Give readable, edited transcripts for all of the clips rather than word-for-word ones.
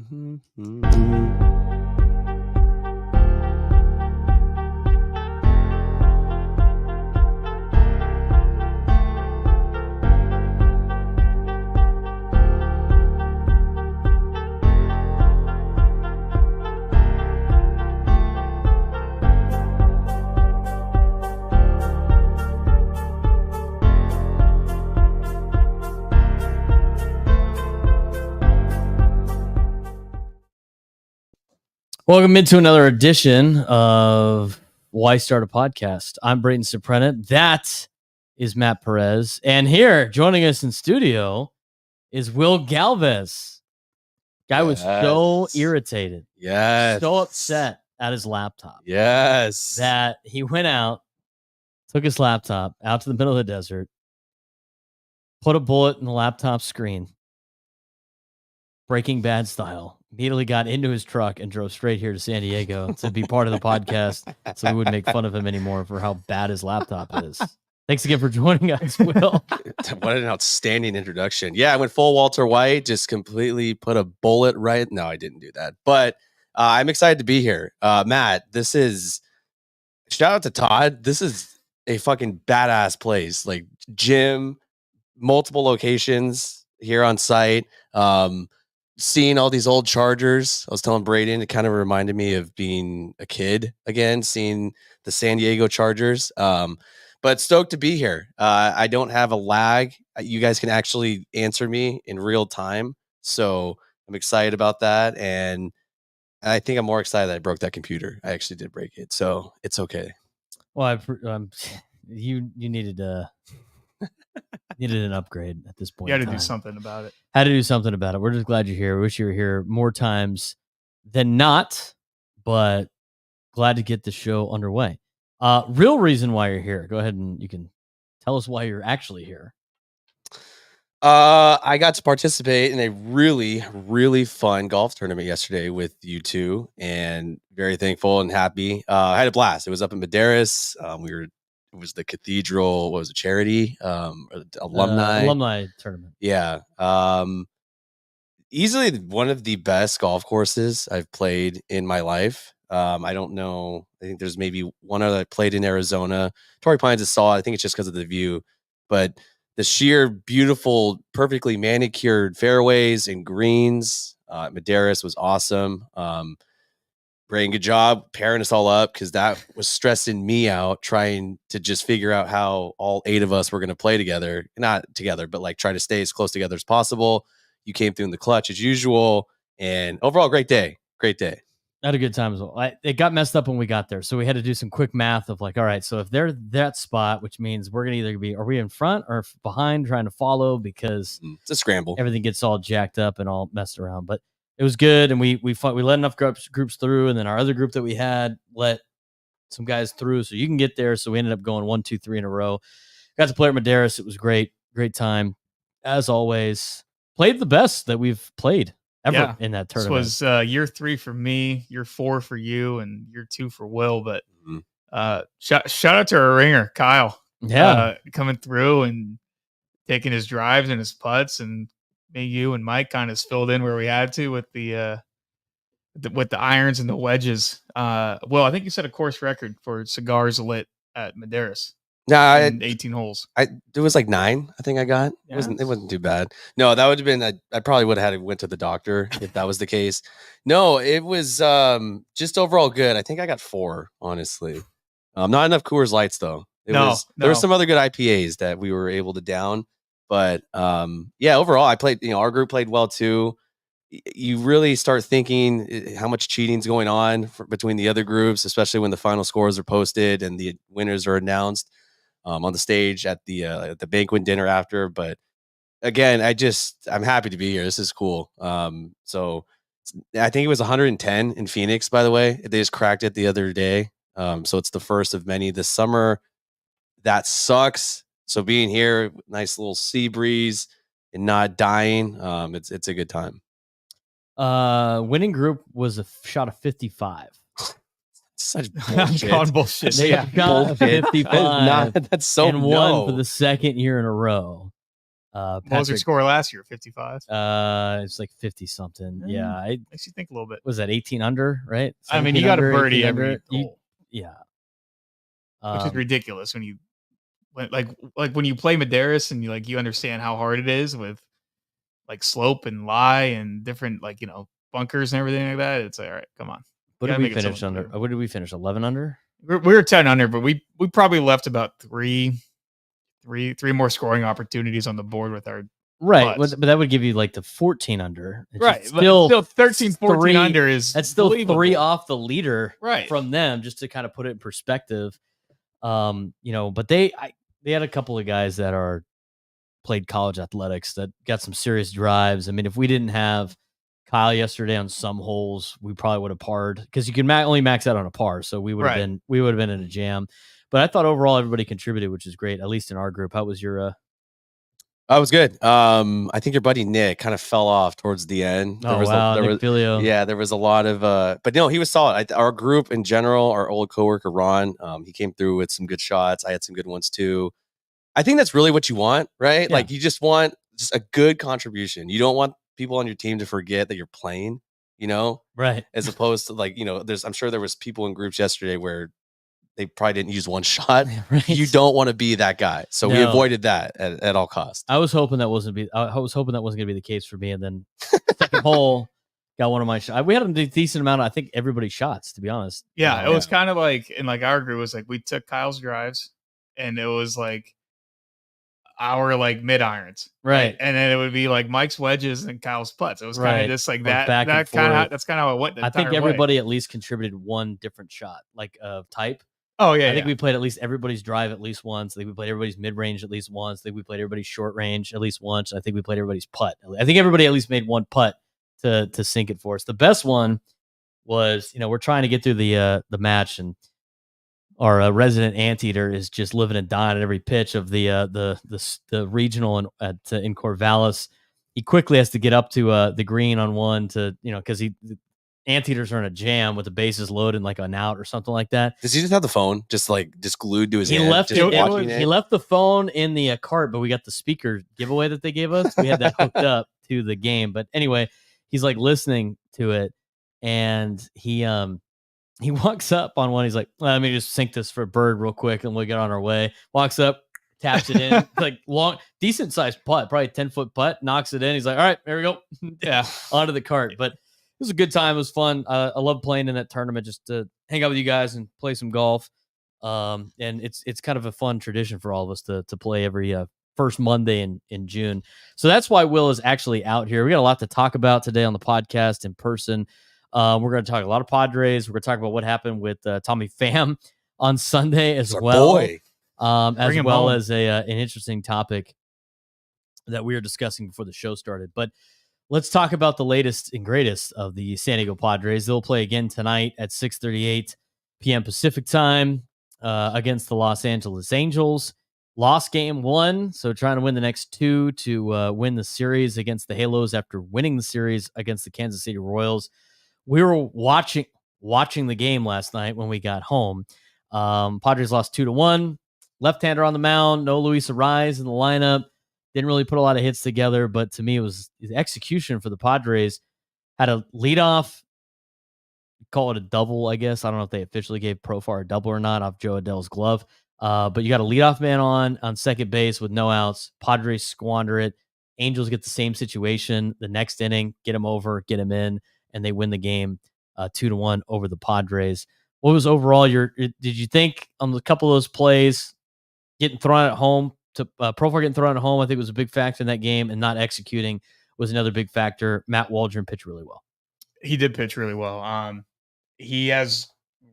Welcome into another edition of Why Start a Podcast. I'm Brayton Soprena. That is Matt Perez. And here, joining us in studio, is Will Galvez. Guy was so irritated. Yes. So upset at his laptop. Yes. That he went out, took his laptop out to the middle of the desert, put a bullet in the laptop screen, Breaking Bad style. Immediately got into his truck and drove straight here to San Diego to be part of the podcast so we wouldn't make fun of him anymore for how bad his laptop is. Thanks again for joining us, Will. What an outstanding introduction. Yeah, I went full Walter White, just completely put a bullet right. No, I didn't do that. But I'm excited to be here. Matt, this is, shout out to Todd. This is a fucking badass place. Like gym, multiple locations here on site. Seeing all these old Chargers, I was telling Braden, it kind of reminded me of being a kid again, seeing the San Diego Chargers. But stoked to be here. I don't have a lag. You guys can actually answer me in real time. So I'm excited about that. And I think I'm more excited that I broke that computer. I actually did break it. So it's okay. Well, you needed an upgrade at this point. You had to do something about it. Had to do something about it. We're just glad you're here. We wish you were here more times than not, but glad to get the show underway. Real reason why you're here. Go ahead and you can tell us why you're actually here. I got to participate in a really, really fun golf tournament yesterday with you two, and very thankful and happy. I had a blast. It was up in Madeiras. It was the Cathedral, what was it, charity, alumni tournament. Yeah. Easily one of the best golf courses I've played in my life. I don't know. I think there's maybe one other I played in Arizona. Torrey Pines is solid. I think it's just because of the view, but the sheer beautiful, perfectly manicured fairways and greens, Madeiras was awesome. Brain, good job pairing us all up, because that was stressing me out, trying to just figure out how all 8 of us were going to play together. Not together, but like try to stay as close together as possible. You came through in the clutch as usual, and overall, great day. Great day. I had a good time as well. It got messed up when we got there, so we had to do some quick math of like, all right, so if they're that spot, which means we're going to either are we in front or behind trying to follow, because it's a scramble. Everything gets all jacked up and all messed around, but it was good, and we let enough groups through, and then our other group that we had let some guys through, so you can get there. So we ended up going 1, 2, 3 in a row. Got to play at Madeiras. It was great time as always. Played the best that we've played ever in that tournament. This was year 3 for me, year 4 for you, and year 2 for Will. But shout out to our ringer, Kyle. Yeah, coming through and taking his drives and his putts, and me, you, and Mike kind of filled in where we had to with the irons and the wedges. Well, I think you set a course record for cigars lit at Madeiras. No, 18 holes. It was like 9. I think I got. Yeah. It wasn't too bad. No, that would have been. I probably would have went to the doctor if that was the case. No, it was just overall good. I think I got 4, honestly. Not enough Coors Lights though. There were some other good IPAs that we were able to down. But overall, I played. Our group played well too. You really start thinking how much cheating's going on between the other groups, especially when the final scores are posted and the winners are announced on the stage at the banquet dinner after. But again, I'm happy to be here. This is cool. So I think it was 110 in Phoenix, by the way. They just cracked it the other day. So it's the first of many this summer. That sucks. So being here, nice little sea breeze and not dying, it's a good time. Winning group was a shot of 55. Such bullshit. God, bullshit. They got 55. That's so and won for the second year in a row. What was your Patrick, score last year? 55. it's like 50 something. Yeah, Mm. I Makes you think a little bit. was that 18 under, right? I mean, you 17 got a under, birdie 18 every under. hole, Yeah. which is ridiculous when you like when you play Medeiros and you understand how hard it is with like slope and lie and different bunkers and everything like that. It's like, all right, come on. What You did gotta we make it finish something under? to What did we finish? 11 under? do. We were 10 under, but we probably left about three more scoring opportunities on the board with our Right, putts. but that would give you like the 14 under. It's Right, just but still 13, 14 three- under is That's still 3 believable. off the leader Right. from them, just to kind of put it in perspective. But they had a couple of guys that played college athletics that got some serious drives. I mean, if we didn't have Kyle yesterday on some holes, we probably would have parred, because you can only max out on a par, so we would have been in a jam. But I thought overall everybody contributed, which is great, at least in our group. How was your? I was good. I think your buddy Nick kind of fell off towards the end. Nick Filio. Yeah, there was a lot of, but no, he was solid. Our group in general, our old coworker Ron, he came through with some good shots. I had some good ones too. I think that's really what you want, right? Yeah. Like, you just want just a good contribution. You don't want people on your team to forget that you're playing, Right. As opposed to I'm sure there was people in groups yesterday where they probably didn't use one shot. Right. You don't want to be that guy. So we avoided that at all costs. I was hoping that wasn't going to be the case for me. And then second hole, got one of my shots. We had a decent amount of, I think, everybody's shots, to be honest. Yeah, it was kind of like, in like our group, was like we took Kyle's drives and it was like our like mid irons. Right. And then it would be like Mike's wedges and Kyle's putts. It was kind of just like that. Back and That's kind forth. of how it went. I think everybody at least contributed one different shot, like type. Oh, yeah. I think we played at least everybody's drive at least once. I think we played everybody's mid range at least once. I think we played everybody's short range at least once. I think we played everybody's putt. I think everybody at least made one putt to sink it for us. The best one was, we're trying to get through the match, and our resident anteater is just living and dying at every pitch of the regional in Corvallis. He quickly has to get up to the green on one to, because the anteaters are in a jam with the bases loaded, like an out or something like that. Does he just have the phone just glued to his hand? He left the phone in the cart, but we got the speaker giveaway that they gave us. We had that hooked up to the game. But anyway, he's like listening to it, and he walks up on one. He's like, let me just sink this for a bird real quick and we'll get on our way. Walks up, taps it in, like long, decent sized putt, probably 10-foot putt, knocks it in. He's like, all right, there we go. Yeah, onto the cart. But it was a good time. It was fun. I love playing in that tournament, just to hang out with you guys and play some golf. And it's kind of a fun tradition for all of us to play every first Monday in June. So that's why Will is actually out here. We got a lot to talk about today on the podcast in person. We're going to talk a lot of Padres. We're going to talk about what happened with Tommy Pham on Sunday as well. As well as an interesting topic that we were discussing before the show started. But let's talk about the latest and greatest of the San Diego Padres. They'll play again tonight at 6:38 p.m. Pacific time against the Los Angeles Angels. Lost game 1, so trying to win the next 2 to win the series against the Halos after winning the series against the Kansas City Royals. We were watching the game last night when we got home. Padres lost 2-1. Left-hander on the mound. No Luis Arraez in the lineup. Didn't really put a lot of hits together, but to me, it was the execution for the Padres. Had a leadoff, call it a double, I guess. I don't know if they officially gave Profar a double or not off Joe Adell's glove. But you got a leadoff man on second base with no outs. Padres squander it. Angels get the same situation the next inning, get him over, get him in, and they win the game 2-1 over the Padres. What was overall did you think on a couple of those plays, getting thrown at home, Profar getting thrown at home, I think was a big factor in that game, and not executing was another big factor. Matt Waldron pitched really well. He did pitch really well. He has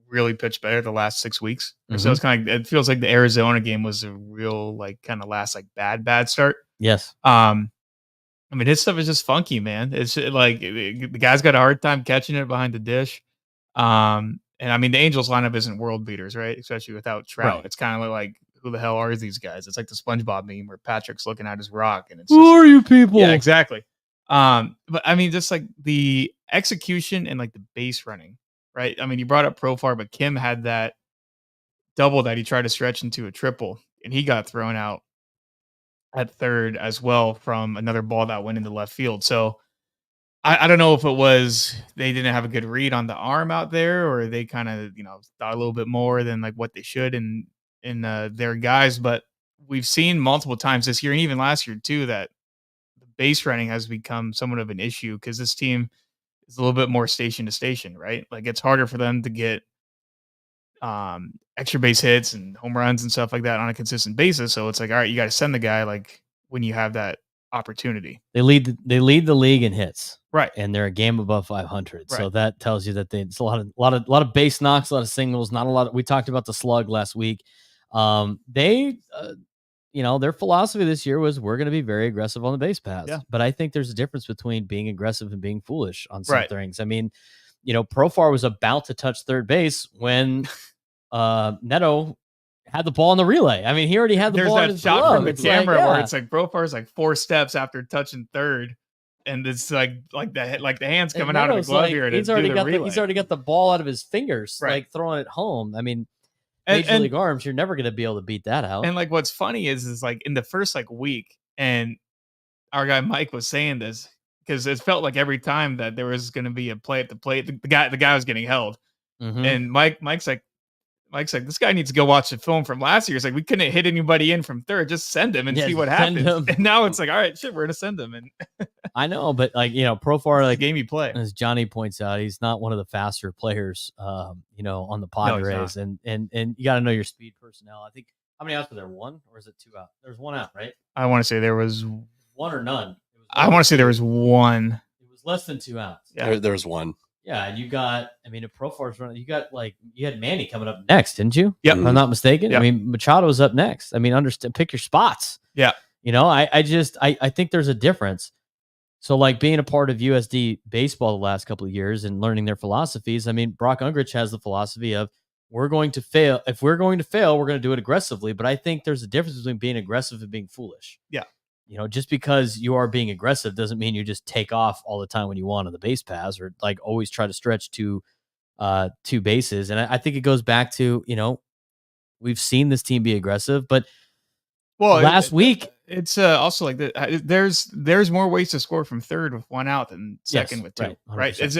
really pitched better the last 6 weeks. Mm-hmm. So it feels like the Arizona game was a real last bad start. Yes. I mean, his stuff is just funky, man. It's like the guy's got a hard time catching it behind the dish. And I mean, the Angels lineup isn't world beaters, right? Especially without Trout. Right. It's kind of like, who the hell are these guys? It's like the SpongeBob meme where Patrick's looking at his rock, and it's who are you people? Yeah, exactly. But I mean, just like the execution and like the base running, right? I mean, you brought up Profar, but Kim had that double that he tried to stretch into a triple, and he got thrown out at third as well from another ball that went into left field. So I don't know if it was they didn't have a good read on the arm out there, or they kind of thought a little bit more than like what they should in their guys. But we've seen multiple times this year and even last year too that the base running has become somewhat of an issue because this team is a little bit more station to station, right? Like it's harder for them to get extra base hits and home runs and stuff like that on a consistent basis. So it's like, all right, you got to send the guy like when you have that opportunity. They lead the league in hits, right? And they're a game above 500. Right. So that tells you that it's a lot of base knocks, a lot of singles, not a lot. We talked about the slug last week. They, their philosophy this year was we're going to be very aggressive on the base paths. Yeah. But I think there's a difference between being aggressive and being foolish on some Right. things. I mean, Profar was about to touch third base when Neto had the ball in the relay. I mean, he already had the ball in his glove. From the camera where it's like Profar's like 4 steps after touching third, and it's like the hands coming out of the glove here. He's already got the ball out of his fingers, like throwing it home. I mean, Major League arms, you're never going to be able to beat that out. And like, what's funny is like in the first like week, and our guy Mike was saying this because it felt like every time that there was going to be a play at the plate, the guy was getting held, and Mike's like, this guy needs to go watch the film from last year. It's like we couldn't hit anybody in from third. Just send him and see what happens. And now it's like, all right, shit, we're gonna send him. And I know, but like Profar, like game you play, as Johnny points out, he's not one of the faster players, on the Padres, and you got to know your speed personnel. I think how many outs were there? 1 or is it 2 out? There's 1 out, right? I want to say there was 1 or none. I want to say there was 1. It was less than 2 outs. Yeah, there was 1. Yeah, and you got, if Profar's running, you had Manny coming up next, didn't you? Yeah, if I'm not mistaken. Yep. I mean, Machado's up next. I mean, pick your spots. Yeah, I think there's a difference. So, like being a part of USD baseball the last couple of years and learning their philosophies. I mean, Brock Ungrich has the philosophy of we're going to fail. If we're going to fail, we're going to do it aggressively. But I think there's a difference between being aggressive and being foolish. Yeah. Just because you are being aggressive doesn't mean you just take off all the time when you want on the base paths or like always try to stretch two bases. And I think it goes back to, we've seen this team be aggressive, but last week it's also like there's more ways to score from third with 1 out than second with 2. Right. It's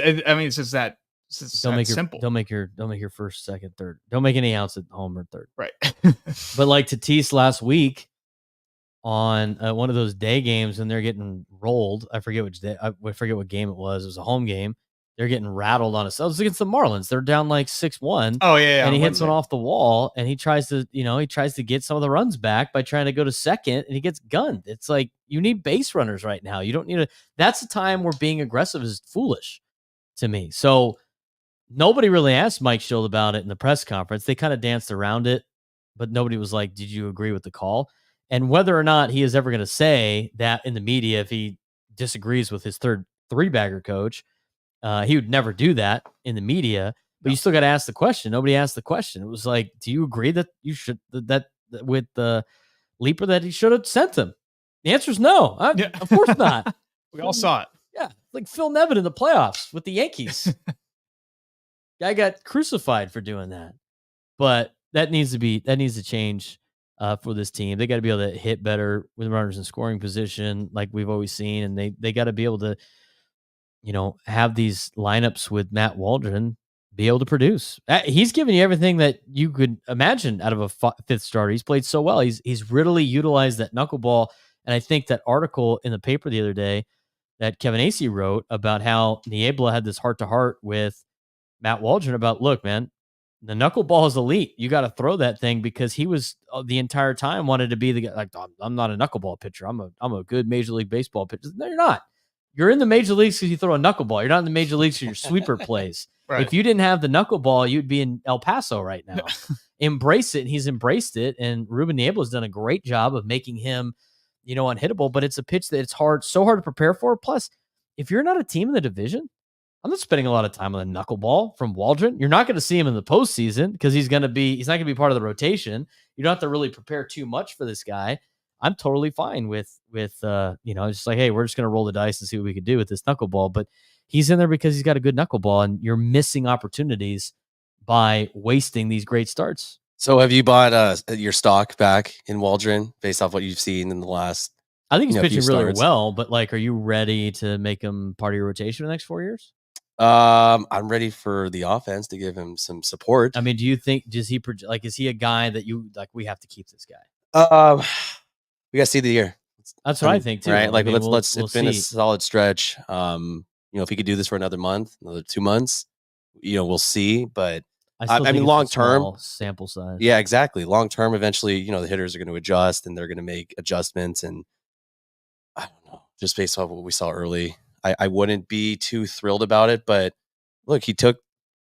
just that. Simple. Don't make your first, second, third. Don't make any outs at home or third. Right. But like Tatis last week, on one of those day games and they're getting rolled. I forget which day. I forget what game it was. It was a home game. They're getting rattled on us. It was against the Marlins. They're down like 6-1. Oh yeah. And he hits one off the wall and he tries to get some of the runs back by trying to go to second and he gets gunned. It's like you need base runners right now. You don't need that's the time where being aggressive is foolish to me. So nobody really asked Mike Schild about it in the press conference. They kind of danced around it, but nobody was like, did you agree with the call? And whether or not he is ever going to say that in the media, if he disagrees with his third 3-bagger coach, he would never do that in the media. But you still got to ask the question. Nobody asked the question. It was like, do you agree that you should that with the Leaper that he should have sent him? The answer is no. Of course not. We all saw it. Yeah, like Phil Nevin in the playoffs with the Yankees. Guy got crucified for doing that. But that needs to change. For this team, they got to be able to hit better with runners in scoring position, like we've always seen, and they got to be able to, have these lineups with Matt Waldron be able to produce. He's given you everything that you could imagine out of a fifth starter. He's played so well. He's really utilized that knuckleball, and I think that article in the paper the other day that Kevin Acey wrote about how Niebla had this heart-to-heart with Matt Waldron about, look, man, the knuckleball is elite. You got to throw that thing because he was the entire time wanted to be the guy. Like, I'm not a knuckleball pitcher. I'm a good Major League Baseball pitcher. No, you're not. You're in the major leagues because you throw a knuckleball. You're not in the major leagues for your sweeper plays. Right. If you didn't have the knuckleball, you'd be in El Paso right now. Embrace it, and he's embraced it. And Ruben Niebla has done a great job of making him, unhittable. But it's a pitch that it's so hard to prepare for. Plus, if you're not a team in the division, I'm not spending a lot of time on the knuckleball from Waldron. You're not going to see him in the postseason because he's not going to be part of the rotation. You don't have to really prepare too much for this guy. I'm totally fine with just like, hey, we're just going to roll the dice and see what we can do with this knuckleball. But he's in there because he's got a good knuckleball, and you're missing opportunities by wasting these great starts. So have you bought your stock back in Waldron based off what you've seen in the last? I think he's few pitching really starts? well, but like, are you ready to make him part of your rotation in the next 4 years? I'm ready for the offense to give him some support. I mean, do you think is he a guy that you like? We have to keep this guy. We got to see the year. That's what I think too. Right? Like, I mean, let's. we'll It's been a see. solid stretch. If he could do this for another month, another 2 months, we'll see. But I mean, think it's long a small term, sample size. yeah, exactly. Long term, eventually, the hitters are going to adjust and they're going to make adjustments. And I don't know, just based off what we saw early, I wouldn't be too thrilled about it. But look, he took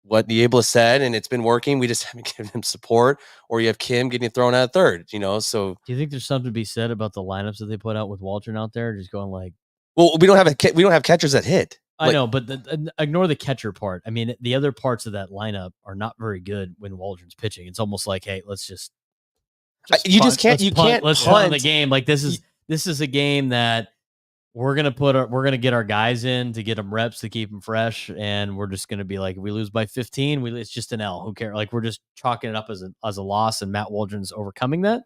what Niebla said, and it's been working. We just haven't given him support. Or you have Kim getting thrown out third. So do you think there's something to be said about the lineups that they put out with Waldron out there, just going like? Well, we don't have catchers that hit. I know, but ignore the catcher part. I mean, the other parts of that lineup are not very good when Waldron's pitching. It's almost like, hey, let's just can't punt the game. Like this is a game that we're gonna get our guys in to get them reps to keep them fresh, and we're just gonna be like, if we lose by 15, it's just an L. Who cares? Like we're just chalking it up as a loss, and Matt Waldron's overcoming that.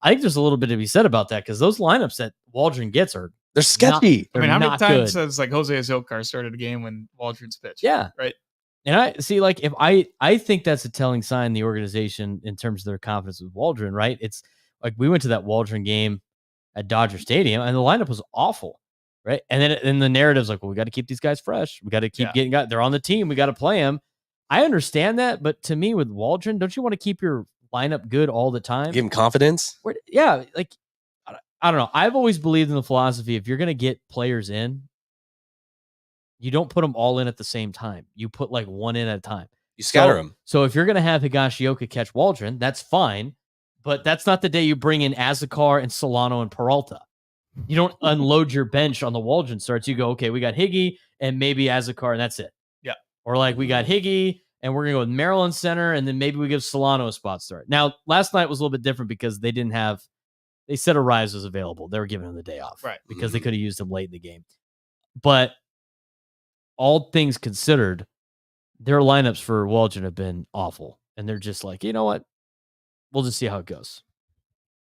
I think there's a little bit to be said about that because those lineups that Waldron gets they're sketchy. I mean, how many times has like Jose Azócar started a game when Waldron's pitched? Yeah, right. And I see, like, if I think that's a telling sign in the organization in terms of their confidence with Waldron, right? It's like we went to that Waldron game at Dodger Stadium, and the lineup was awful, right? And then the narrative's like, well, we got to keep these guys fresh. We got to keep getting guys. They're on the team. We got to play them. I understand that, but to me, with Waldron, don't you want to keep your lineup good all the time? Give him confidence. Yeah, like I don't know. I've always believed in the philosophy: if you're going to get players in, you don't put them all in at the same time. You put like one in at a time. You scatter them. So if you're going to have Higashioka catch Waldron, that's fine. But that's not the day you bring in Azócar and Solano and Peralta. You don't unload your bench on the Waldron starts. You go, okay, we got Higgy and maybe Azócar, and that's it. Yeah. Or like we got Higgy and we're going to go with Maryland center, and then maybe we give Solano a spot start. Now, last night was a little bit different because they said Arias was available. They were giving him the day off. Right. Because they could have used him late in the game. But all things considered, their lineups for Waldron have been awful. And they're just like, you know what? We'll just see how it goes.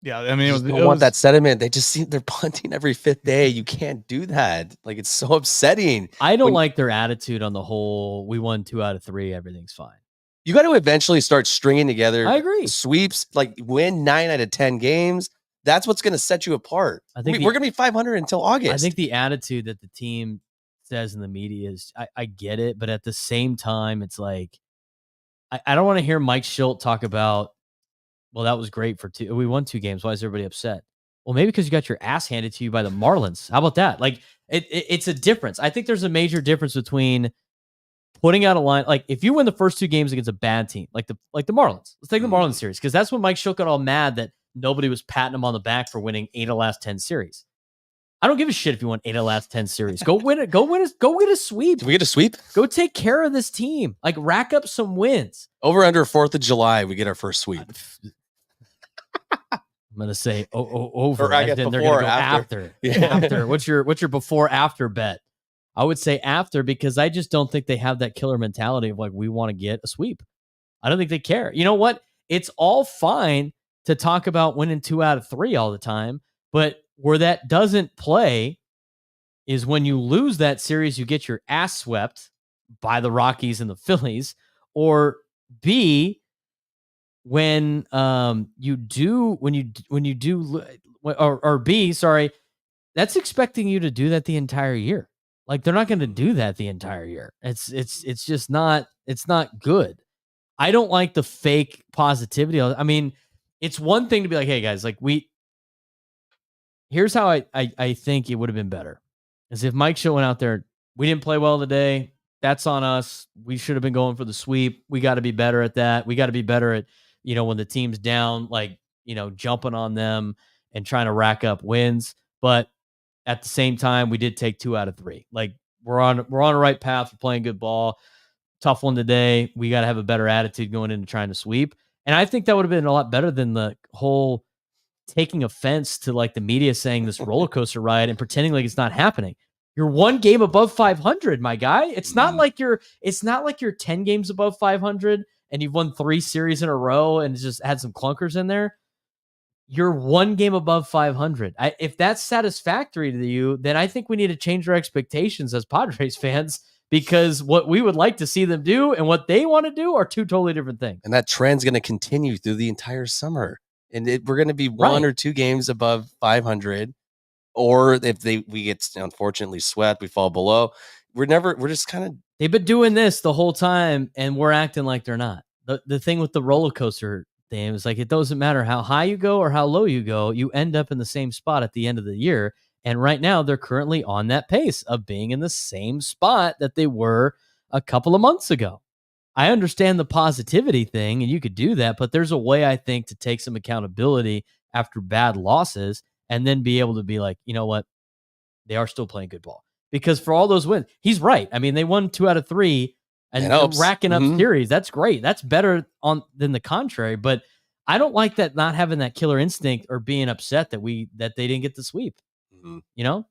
Yeah, I mean, it want that sentiment. They just they're punting every fifth day. You can't do that. Like, it's so upsetting. I don't like their attitude on the whole. We won 2 out of 3. Everything's fine. You got to eventually start stringing together. I agree. Sweeps, like win 9 out of 10 games. That's what's going to set you apart. I think we're going to be 500 until August. I think the attitude that the team says in the media is, I get it, but at the same time, it's like, I don't want to hear Mike Schilt talk about, well, that was great for 2. We won 2 games. Why is everybody upset? Well, maybe because you got your ass handed to you by the Marlins. How about that? Like, it's a difference. I think there's a major difference between putting out a line. Like, if you win the first 2 games against a bad team, like the Marlins, let's take the Marlins series, because that's when Mike Schilt got all mad that nobody was patting him on the back for winning 8 of the last 10 series. I don't give a shit if you won 8 of the last 10 series. Go win it. Go get a sweep. Did we get a sweep? Go take care of this team. Like, rack up some wins. Over under 4th of July, we get our first sweep. I'm gonna say over. Or I guess then they're before, gonna go after. Yeah. After. What's your before after bet? I would say after, because I just don't think they have that killer mentality of like, we want to get a sweep. I don't think they care. You know what? It's all fine to talk about winning 2 out of 3 all the time, but where that doesn't play is when you lose that series, you get your ass swept by the Rockies and the Phillies, or B, when you do or B, sorry, that's expecting you to do that the entire year. Like, they're not going to do that the entire year. It's just not, it's not good. I don't like the fake positivity. I mean, it's one thing to be like, hey guys, like here's how I think it would have been better. Is if Mike Schilt went out there, we didn't play well today. That's on us. We should have been going for the sweep. We got to be better at that. We got to be better at, when the team's down, like, jumping on them and trying to rack up wins. But at the same time, we did take 2 out of 3. Like, we're on a right path. We're playing good ball. Tough one today. We got to have a better attitude going into trying to sweep. And I think that would have been a lot better than the whole taking offense to like the media saying this roller coaster ride and pretending like it's not happening. You're 1 game above 500, my guy. It's not like you're 10 games above 500 and you've won 3 series in a row and just had some clunkers in there, you're 1 game above 500. If that's satisfactory to you, then I think we need to change our expectations as Padres fans, because what we would like to see them do and what they want to do are 2 totally different things. And that trend's going to continue through the entire summer. And we're going to be 1 or 2 games above 500. Or if we get unfortunately swept, we fall below. We're just kind of. They've been doing this the whole time, and we're acting like they're not. The thing with the roller coaster thing is like, it doesn't matter how high you go or how low you go, you end up in the same spot at the end of the year. And right now, they're currently on that pace of being in the same spot that they were a couple of months ago. I understand the positivity thing, and you could do that, but there's a way, I think, to take some accountability after bad losses and then be able to be like, you know what? They are still playing good ball. Because for all those wins, he's right. I mean, they won 2 out of 3 and racking up series. That's great. That's better than the contrary. But I don't like that, not having that killer instinct or being upset that they didn't get the sweep. You know?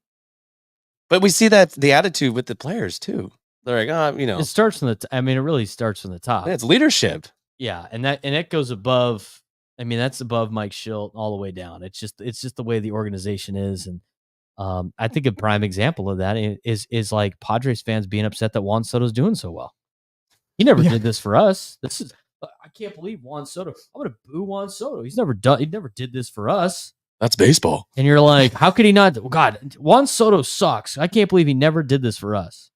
But we see that the attitude with the players too. They're like, It starts from it really starts from the top. Yeah, it's leadership. Yeah, and that goes above. I mean, that's above Mike Schilt all the way down. It's just the way the organization is, and I think a prime example of that is like Padres fans being upset that Juan Soto's doing so well. He never did this for us. I can't believe Juan Soto. I'm gonna boo Juan Soto. He never did this for us. That's baseball. And you're like, how could he not? God, Juan Soto sucks. I can't believe he never did this for us.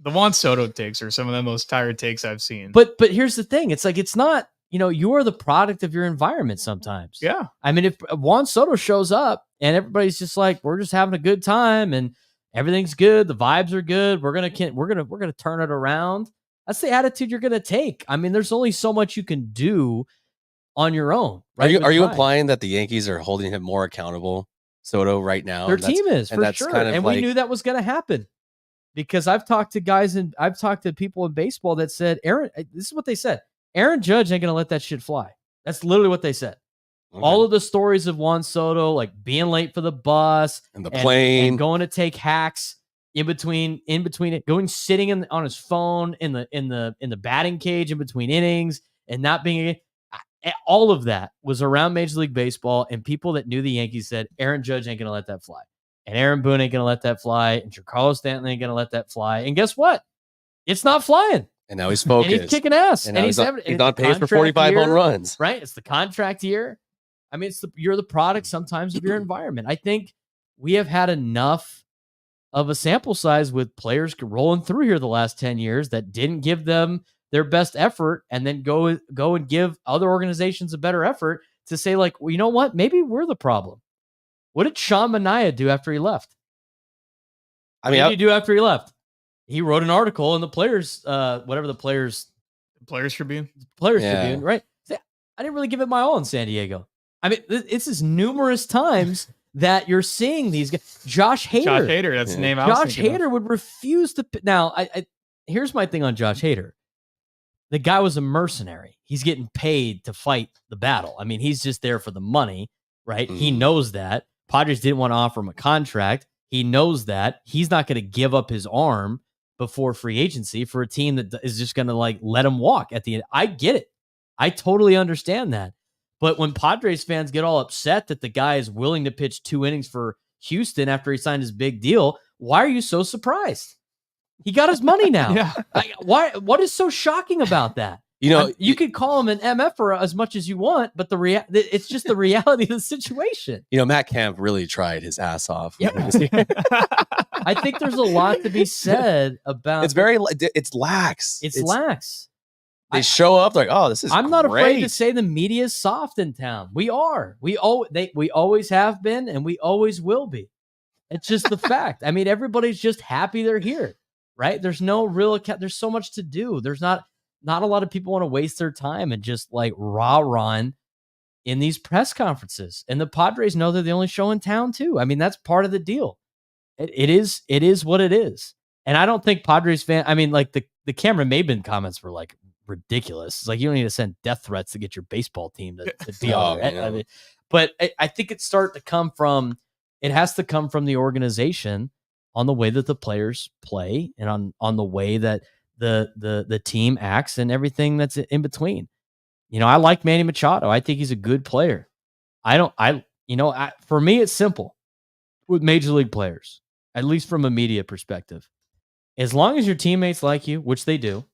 The Juan Soto takes are some of the most tired takes I've seen. But here's the thing. It's like, it's not, you're the product of your environment sometimes. Yeah. I mean, if Juan Soto shows up and everybody's just like, we're just having a good time and everything's good, the vibes are good, we're going to turn it around. That's the attitude you're going to take. I mean, there's only so much you can do on your own. Right? Are you implying that the Yankees are holding him more accountable, Soto, right now? Their team is, for sure. And we knew that was going to happen. Because I've talked to guys and I've talked to people in baseball that said, this is what they said. Aaron Judge ain't going to let that shit fly. That's literally what they said. Okay. All of the stories of Juan Soto, like being late for the bus and the plane and going to take hacks in between it, going sitting on his phone in the batting cage in between innings and not being all of that was around Major League Baseball, and people that knew the Yankees said Aaron Judge ain't going to let that fly. And Aaron Boone ain't going to let that fly. And Giancarlo Stanton ain't going to let that fly. And guess what? It's not flying. And now he's focused. And he's kicking ass. And he's on pace for 45 home runs. Right? It's the contract year. I mean, you're the product sometimes of your environment. I think we have had enough of a sample size with players rolling through here the last 10 years that didn't give them their best effort and then go and give other organizations a better effort to say, like, well, you know what? Maybe we're the problem. What did Sean Manaea do after he left? What did he do after he left? He wrote an article in the Players, Players Tribune, right? I didn't really give it my all in San Diego. I mean, this is numerous times that you're seeing these guys. Josh Hader, that's the name I was thinking of. Josh Hader would refuse to. Now, here's my thing on Josh Hader. The guy was a mercenary. He's getting paid to fight the battle. I mean, he's just there for the money, right? He knows that. Padres didn't want to offer him a contract. He knows that. He's not going to give up his arm before free agency for a team that is just going to like let him walk at the end. I get it. I totally understand that. But when Padres fans get all upset that the guy is willing to pitch 2 innings for Houston after he signed his big deal, why are you so surprised? He got his money now. Yeah. Why? What is so shocking about that? You could call him an MF for as much as you want, but it's just the reality of the situation. Matt Kemp really tried his ass off. Yep. I think there's a lot to be said about. It's lax. It's lax. They show up like, oh, this is. I'm not great. afraid to say the media is soft in town. We are. We always have been, and we always will be. It's just the fact. I mean, everybody's just happy they're here, right? There's no real. There's so much to do. There's not a lot of people want to waste their time and just like rah-rah in these press conferences. And the Padres know they're the only show in town too. I mean, that's part of the deal. It is what it is. And I don't think Padres like the Cameron Maben comments were like ridiculous. It's like, you don't need to send death threats to get your baseball team to be on it. I mean, but I think it has to come from the organization on the way that the players play and on the way that the team acts and everything that's in between. I like Manny Machado. I think he's a good player. For me, it's simple with major league players, at least from a media perspective. As long as your teammates like you, which they do,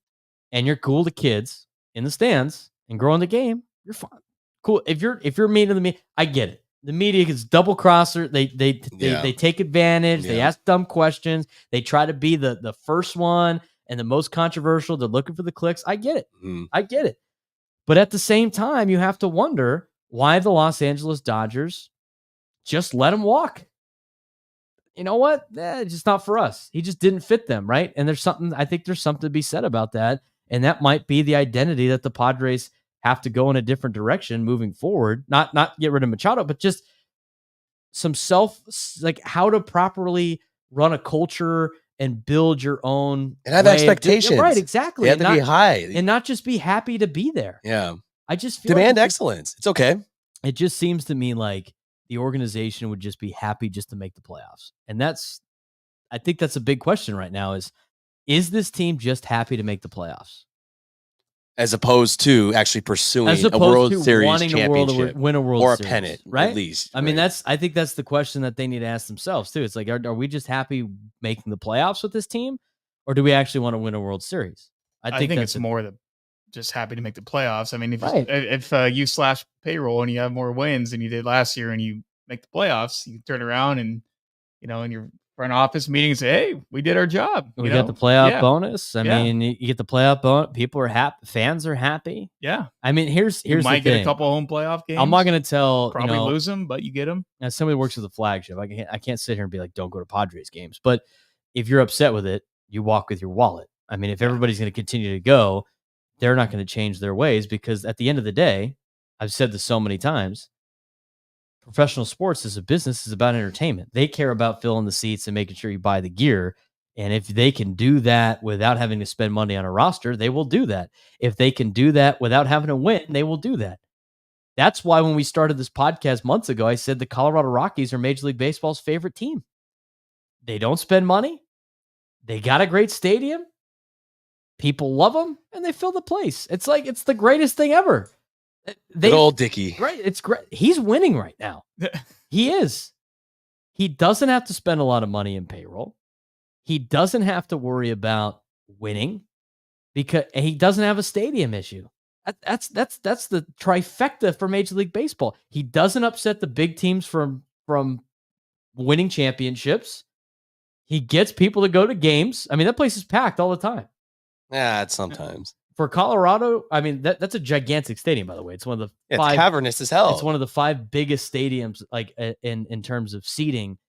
and you're cool to kids in the stands and growing the game, you're fine. Cool. If you're mean to the media, I get it. The media is double crosser. They take advantage. Yeah. They ask dumb questions. They try to be the first one and the most controversial. They're looking for the clicks. I get it. I get it. But at the same time, you have to wonder why the Los Angeles Dodgers just let him walk. You know what? It's just not for us. He just didn't fit them, right? And I think there's something to be said about that. And that might be the identity that the Padres have to go in a different direction moving forward. Not get rid of Machado, but just some how to properly run a culture and build your own and have expectations. Right, exactly. They have to be high. And not just be happy to be there. Yeah. I just feel demand excellence. It's okay. It just seems to me like the organization would just be happy just to make the playoffs. And I think that's a big question right now is this team just happy to make the playoffs? As opposed to actually pursuing a World Series championship, win a World or Series, a pennant, right? At least. I mean, I think that's the question that they need to ask themselves too. It's like, are we just happy making the playoffs with this team, or do we actually want to win a World Series? I think it's more than just happy to make the playoffs. I mean, if you slash payroll and you have more wins than you did last year, and you make the playoffs, you turn around and in your front office meeting and say, "Hey, we did our job. We got the playoff bonus." I mean, you get the playoff bonus. People are happy. Fans are happy. Yeah. I mean, here's you might the get thing. a couple home playoff games. I'm not going to tell. Probably lose them, but you get them. As somebody who works with the flagship, I can't sit here and be like, "Don't go to Padres games." But if you're upset with it, you walk with your wallet. I mean, if everybody's going to continue to go, they're not going to change their ways, because at the end of the day, I've said this so many times, professional sports as a business is about entertainment. They care about filling the seats and making sure you buy the gear. And if they can do that without having to spend money on a roster, they will do that. If they can do that without having to win, they will do that. That's why when we started this podcast months ago, I said the Colorado Rockies are Major League Baseball's favorite team. They don't spend money. They got a great stadium. People love them, and they fill the place. It's like, it's the greatest thing ever. Good old Dickie. Right. It's great. He's winning right now. He is. He doesn't have to spend a lot of money in payroll. He doesn't have to worry about winning, because he doesn't have a stadium issue. That's the trifecta for Major League Baseball. He doesn't upset the big teams from winning championships. He gets people to go to games. I mean, that place is packed all the time. Yeah, it's sometimes. For Colorado, I mean, that's a gigantic stadium, by the way. It's one of the five. It's cavernous as hell. It's one of the 5 biggest stadiums, like in terms of seating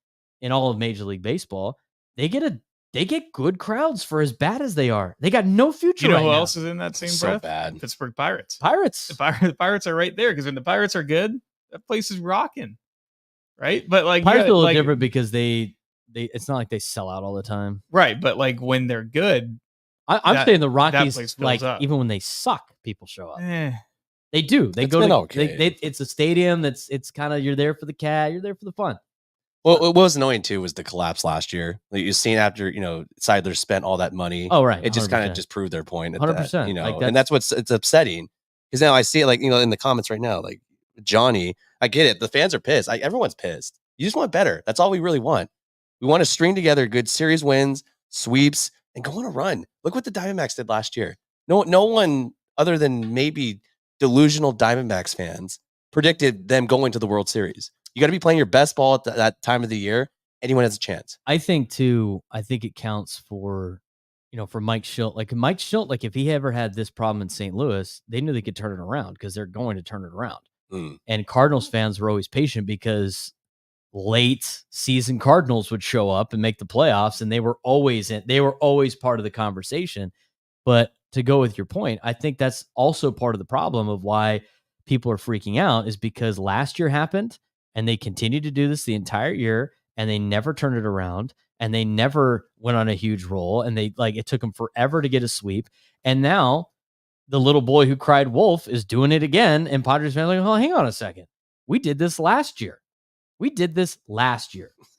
in all of Major League Baseball. They get good crowds for as bad as they are. They got no future. You know right who now. else is in that same So breath? bad. Pittsburgh Pirates. The Pirates are right there, because when the Pirates are good, that place is rocking. Right, but like Pirates are a little different because they it's not like they sell out all the time. Right, but like when they're good. I'm saying the Rockies, like up. even when they suck, people show up. Eh. They do. They It's go been to. okay. It's a stadium it's kind of, you're there for the cat. You're there for the fun. Well, what was annoying too was the collapse last year. Like you've seen after Seidler spent all that money. Oh right, It just 100%. kind of just proved their point. 100%. And that's it's upsetting, because now I see it like in the comments right now. Like Johnny, I get it. The fans are pissed. Everyone's pissed. You just want better. That's all we really want. We want to string together good series wins, sweeps, and go on a run. Look what the Diamondbacks did last year. No one other than maybe delusional Diamondbacks fans predicted them going to the World Series. You got to be playing your best ball at that time of the year. Anyone has a chance. I think it counts for, for Mike Schilt. Like Mike Schilt, like if he ever had this problem in St. Louis, they knew they could turn it around, because they're going to turn it around. And Cardinals fans were always patient, because late season Cardinals would show up and make the playoffs, and they were always part of the conversation. But to go with your point, I think that's also part of the problem of why people are freaking out, is because last year happened, and they continued to do this the entire year, and they never turned it around, and they never went on a huge roll, and it took them forever to get a sweep. And now the little boy who cried wolf is doing it again, and Padres fans are like, oh, hang on a second. We did this last year. We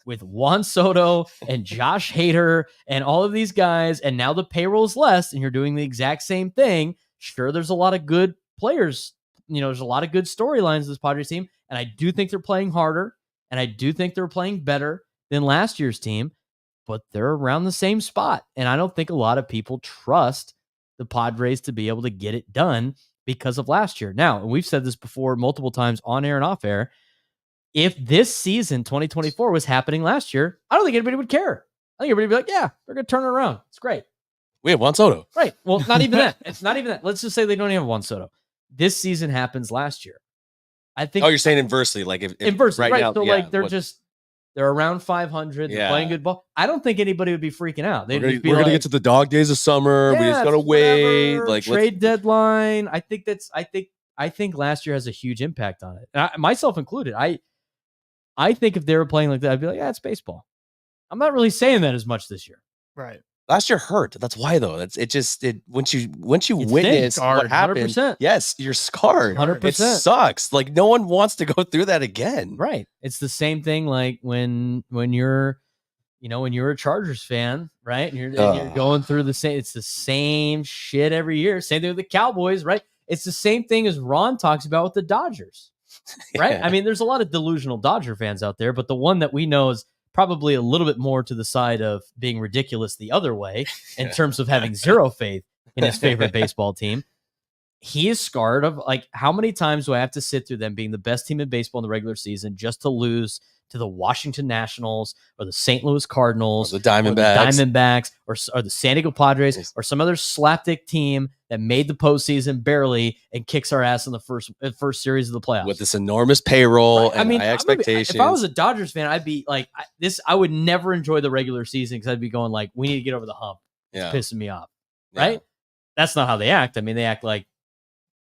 with Juan Soto and Josh Hader and all of these guys, and now the payroll is less, and you're doing the exact same thing. Sure, there's a lot of good players. There's a lot of good storylines this Padres team, and I do think they're playing harder, and I do think they're playing better than last year's team, but they're around the same spot, and I don't think a lot of people trust the Padres to be able to get it done because of last year. Now, and we've said this before multiple times on air and off air, if this season, 2024, was happening last year, I don't think anybody would care. I think everybody would be like, yeah, they're going to turn it around. It's great. We have Juan Soto. Right. Well, not even that. It's not even that. Let's just say they don't even have Juan Soto. This season happens last year. I think. Oh, you're saying inversely, like if inversely, right? now, So yeah, like they're around 500, they're Yeah. playing good ball. I don't think anybody would be freaking out. They'd we're just be gonna like, get to the dog days of summer. we just gotta wait. whatever, Like trade deadline. I think last year has a huge impact on it. And myself included. I think if they were playing like that, I'd be like, yeah, it's baseball. I'm not really saying that as much this year. Right. last year hurt. That's why though. Once you It's witness scarred, what happened, 100%. yes, you're scarred. 100%. It sucks. Like no one wants to go through that again. Right. It's the same thing like when you're a Chargers fan, right? And you're going through it's the same shit every year. Same thing with the Cowboys, right? It's the same thing as Ron talks about with the Dodgers, right? Yeah. I mean, there's a lot of delusional Dodger fans out there, but the one that we know is probably a little bit more to the side of being ridiculous the other way in terms of having zero faith in his favorite baseball team. He is scarred of like, how many times do I have to sit through them being the best team in baseball in the regular season just to lose to the Washington Nationals or the St. Louis Cardinals, or the Diamondbacks, or the San Diego Padres, or some other slapdick team that made the postseason barely and kicks our ass in the first series of the playoffs with this enormous payroll and high expectations. If I was a Dodgers fan, I'd be like, I would never enjoy the regular season because I'd be going like, we need to get over the hump. It's pissing me off, right? Yeah. That's not how they act. I mean, they act like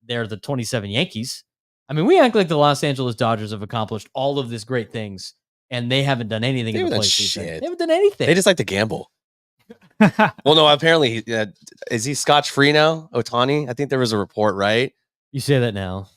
they're the 27 Yankees. I mean, we act like the Los Angeles Dodgers have accomplished all of these great things, and they haven't done anything in the postseason. They haven't done anything. They just like to gamble. Well, no, apparently, is he scotch-free now, Ohtani? I think there was a report, right? You say that now,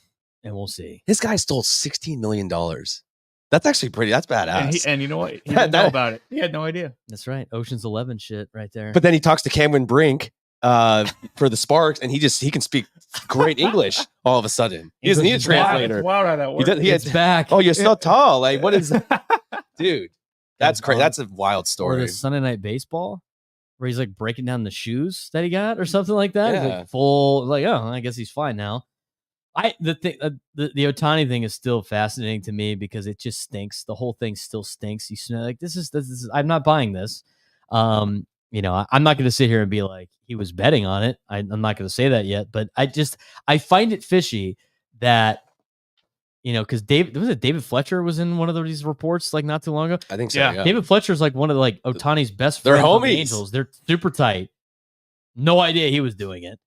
and we'll see. This guy stole $16 million. That's actually that's badass. And you know what? He didn't know about it. He had no idea. That's right. Ocean's 11 shit right there. But then he talks to Cameron Brink for the Sparks, and he can speak great English all of a sudden. He doesn't need a translator. It's wild how that works. It's back. Oh, you're so tall. Like, what is that? Dude, that's crazy. That's a wild Or story. the Sunday Night Baseball, where he's like breaking down the shoes that he got or something like that. Yeah. He's like full, like, oh, I guess he's fine now. The Ohtani thing is still fascinating to me because it just stinks. The whole thing still stinks. You smell like this is I'm not buying this. I'm not going to sit here and be like he was betting on it. I'm not going to say that yet, but I find it fishy that, because David Fletcher was in one of these reports like not too long ago. I think so. Yeah. Yeah. David Fletcher's like one of like Ohtani's best They're friends. With the homies. Angels. They're super tight. No idea he was doing it.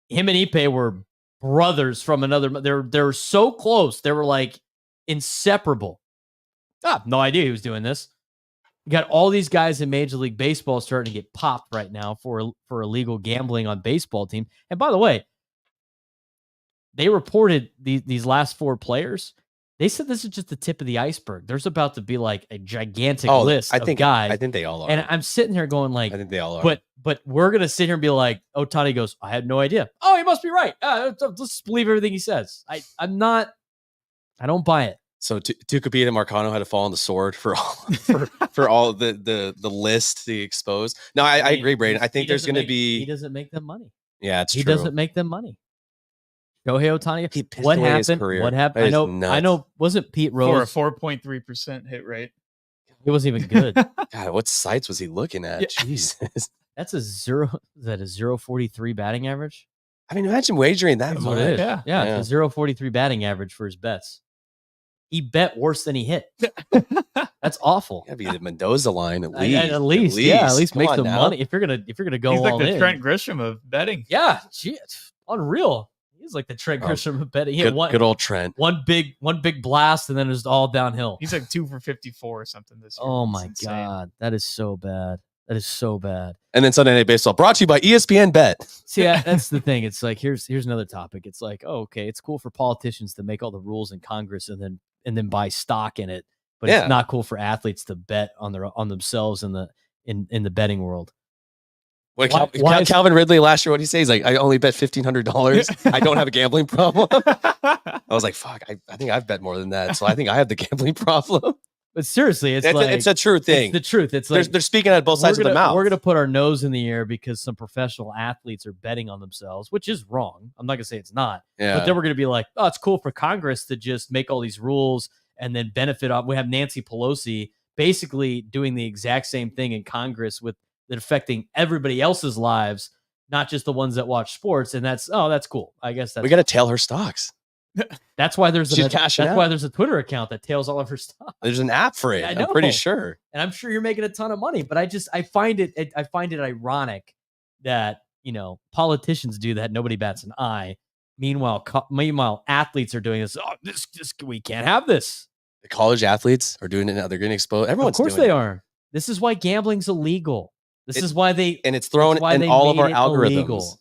Him and Ipe were brothers from another. They're so close. They were like inseparable. No idea he was doing this. You got all these guys in Major League Baseball starting to get popped right now for illegal gambling on baseball team. And by the way, they reported these last four players. They said this is just the tip of the iceberg. There's about to be like a gigantic list of guys. I think they all are. And I'm sitting here going like, I think they all are. But we're gonna sit here and be like, Ohtani goes, I had no idea. Oh, he must be right. Let's just believe everything he says. I don't buy it. So Tucupita and Marcano had to fall on the sword for all for all the list to expose. No, I agree, Braden. I think there's going to be. He doesn't make them money. Yeah, it's he true. doesning make them money. Shohei Ohtani. He pissed What away his happened? career. What happened? That is I know. Wasn't Pete Rose For a 4.3% hit rate. It wasn't even good. God, what sites was he looking at? Yeah. Jesus. That's a 0.43 batting average? I mean, imagine wagering that That's much. what it is. Yeah. Yeah, it's a 0.43 batting average for his bets. He bet worse than he hit. That's awful. Gotta be the Mendoza line at At least. least Come make on some now. money. If you're gonna go He's like all the in. Trent Grisham of betting. Yeah, shit, unreal. He's like the Trent Grisham of betting. He had Good old Trent. one big blast, and then it was all downhill. He's like 2 for 54 or something this year. Oh It's my insane. god, that is so bad. That is so bad. And then Sunday Night Baseball brought to you by ESPN Bet. See, that's the thing. It's like here's another topic. It's like, oh, okay, it's cool for politicians to make all the rules in Congress and then buy stock in it but it's not cool for athletes to bet on themselves in the betting world. Wait, Calvin Ridley last year, what did he say? He's like, I only bet $1,500. I don't have a gambling problem. I was like, fuck, I think I've bet more than that. So I think I have the gambling problem. But seriously, it's a true thing. It's the truth. It's like they're speaking at both sides of the mouth. We're going to put our nose in the air because some professional athletes are betting on themselves, which is wrong. I'm not going to say it's not. Yeah. But then we're going to be like, oh, it's cool for Congress to just make all these rules and then benefit off. We have Nancy Pelosi basically doing the exact same thing in Congress that affecting everybody else's lives, not just the ones that watch sports. And that's cool. I guess we got to tail her stocks. That's why there's why there's a Twitter account that tails all of her stuff. There's an app for it. Yeah, I'm pretty sure. And I'm sure you're making a ton of money, but I find it ironic that, politicians do that. Nobody bats an eye. Meanwhile, athletes are doing this. Oh, this we can't have this. The college athletes are doing it now. They're getting exposed. Everyone's of course doing they are. This is why gambling's illegal. It's thrown in all of our algorithms. Illegal.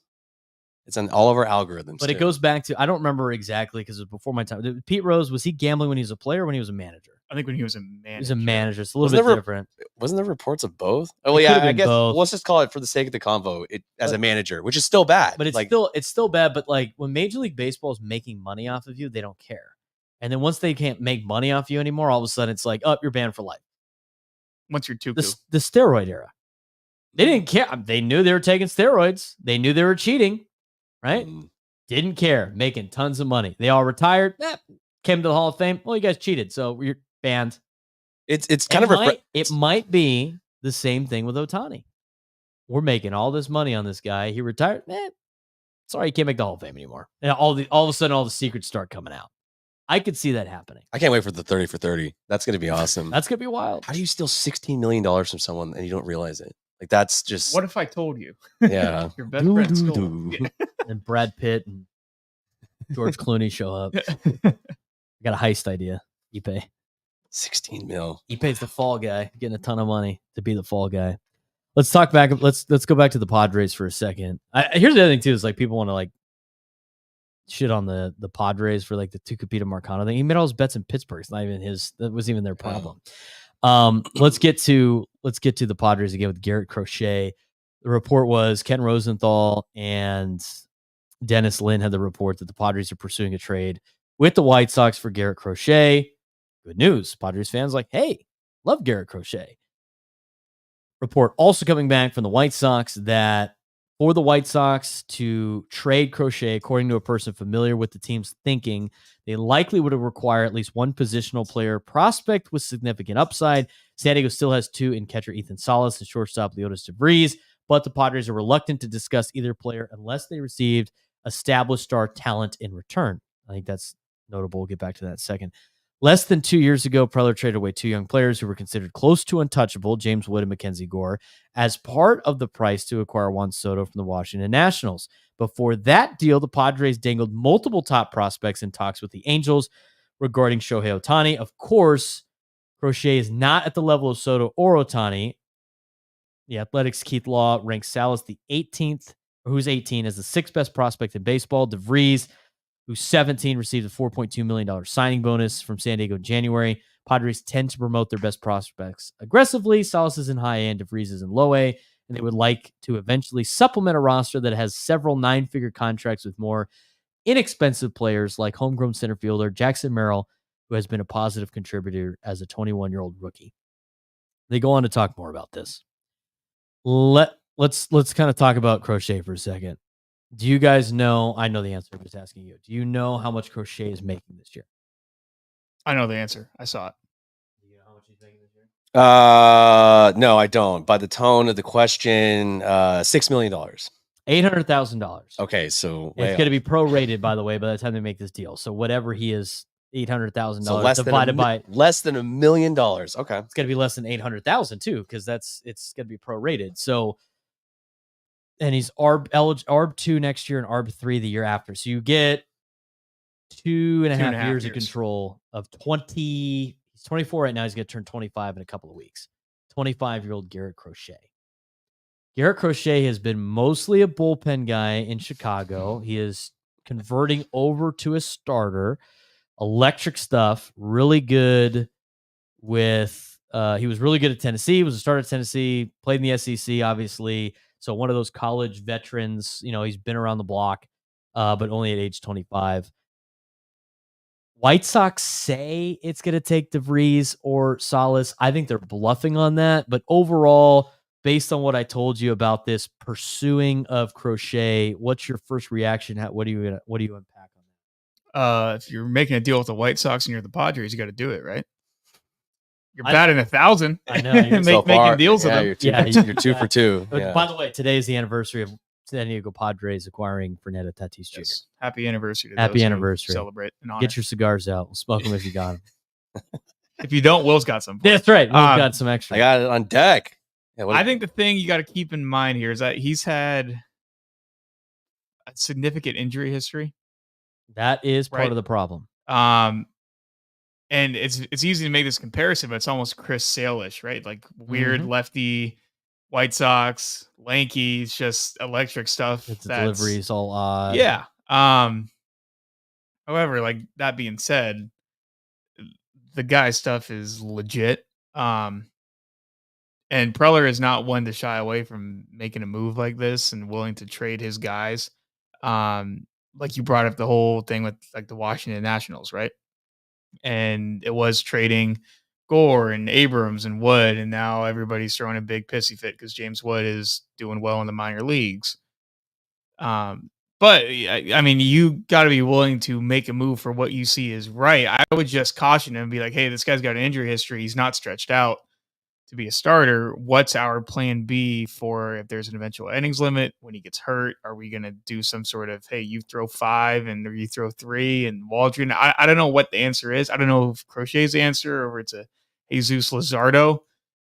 It's on all of our algorithms. But it goes back to, I don't remember exactly because it was before my time. Pete Rose, was he gambling when he was a player or when he was a manager? I think when he was a manager. He was a manager. It's a little bit different. Wasn't there reports of both? Oh, well, yeah, I guess let's just call it for the sake of the convo as a manager, which is still bad. But it's still bad. But like when Major League Baseball is making money off of you, they don't care. And then once they can't make money off you anymore, all of a sudden it's like, oh, you're banned for life. Once you're too the steroid era. They didn't care. They knew they were taking steroids. They knew they were cheating, right? Didn't care, making tons of money. They all retired, came to the Hall of Fame. Well, you guys cheated, so you're banned. It's kind of it might be the same thing with Ohtani. We're making all this money on this guy. He retired. Sorry, you can't make the Hall of Fame anymore. And all of a sudden, all the secrets start coming out. I could see that happening. I can't wait for the 30 for 30. That's going to be awesome. That's going to be wild. How do you steal $16 million from someone and you don't realize it? Like, that's just... What if I told you? Yeah. Your best friend stole. And Brad Pitt and George Clooney show up. Got a heist idea. Ipe. 16 mil. Ipe's the fall guy, getting a ton of money to be the fall guy. Let's talk back. Let's go back to the Padres for a second. Here's the other thing too: is like people want to like shit on the Padres for like the Tucupita Marcano thing. He made all his bets in Pittsburgh. It's not even his. That wasn't even their problem. Let's get to the Padres again with Garrett Crochet. The report was Ken Rosenthal and Dennis Lin had the report that the Padres are pursuing a trade with the White Sox for Garrett Crochet. Good news. Padres fans like, hey, love Garrett Crochet. Report also coming back from the White Sox that for the White Sox to trade Crochet, according to a person familiar with the team's thinking, they likely would have required at least one positional player prospect with significant upside. San Diego still has two in catcher Ethan Salas and shortstop Leotis DeVries, but the Padres are reluctant to discuss either player unless they received established star talent in return. I think that's notable. We'll get back to that in a second. Less than 2 years ago, Preller traded away two young players who were considered close to untouchable, James Wood and Mackenzie Gore, as part of the price to acquire Juan Soto from the Washington Nationals. Before that deal, the Padres dangled multiple top prospects in talks with the Angels regarding Shohei Ohtani. Of course, Crochet is not at the level of Soto or Ohtani. The Athletics' Keith Law ranks Salas the 18th, or who's 18, as the sixth best prospect in baseball. DeVries, who's 17, received a $4.2 million signing bonus from San Diego in January. Padres tend to promote their best prospects aggressively. Salas is in high A and DeVries is in low A, and they would like to eventually supplement a roster that has several nine-figure contracts with more inexpensive players like homegrown center fielder Jackson Merrill, who has been a positive contributor as a 21-year-old rookie. They go on to talk more about this. Let's kind of talk about Crochet for a second. Do you guys know? I know the answer. I'm just asking you. Do you know how much Crochet is making this year? I know the answer. I saw it. Do you know how much he's making this year? No, I don't. By the tone of the question, $6 million. $800,000. Okay, so it's going to be prorated, by the way, by the time they make this deal. So whatever he is, $800,000 divided by less than $1 million. Okay, it's going to be less than 800,000 too, because it's going to be prorated. So. And he's ARB 2 next year and ARB 3 the year after. So you get 2.5 years of control of 20. He's 24 right now. He's going to turn 25 in a couple of weeks. 25-year-old Garrett Crochet. Garrett Crochet has been mostly a bullpen guy in Chicago. He is converting over to a starter. Electric stuff. Really good with he was really good at Tennessee. He was a starter at Tennessee, played in the SEC, obviously. So one of those college veterans, he's been around the block, but only at age 25. White Sox say it's going to take DeVries or Salas. I think they're bluffing on that. But overall, based on what I told you about this pursuing of Crochet, what's your first reaction? What do you unpack on that? If you're making a deal with the White Sox and you're the Padres, you got to do it, right? You're batting 1,000. I know. You're making deals with them. You're two for two. Yeah. By the way, today is the anniversary of San Diego Padres acquiring Fernando Tatis Jr. Yes. Happy anniversary to Happy those anniversary. Celebrate and honor. Get your cigars out. We'll smoke them if you got them. If you don't, Will's got some. That's right. Will's got some extra. I got it on deck. Yeah, I think the thing you got to keep in mind here is that he's had a significant injury history. That is part of the problem. And it's easy to make this comparison, but it's almost Chris Sale-ish, right? Like weird lefty, White Sox, lanky, it's just electric stuff. The delivery's all odd. Yeah. However, like that being said, the guy's stuff is legit. And Preller is not one to shy away from making a move like this and willing to trade his guys. Like you brought up the whole thing with like the Washington Nationals, right? And it was trading Gore and Abrams and Wood, and now everybody's throwing a big pissy fit because James Wood is doing well in the minor leagues. But I mean, you got to be willing to make a move for what you see is right. I would just caution him and be like, hey, this guy's got an injury history. He's not stretched out to be a starter. What's our plan B for if there's an eventual innings limit when he gets hurt? Are we going to do some sort of, hey, you throw 5 and or you throw 3 and Waldron? I don't know what the answer is. I don't know if Crochet's answer or it's a Jesus Luzardo,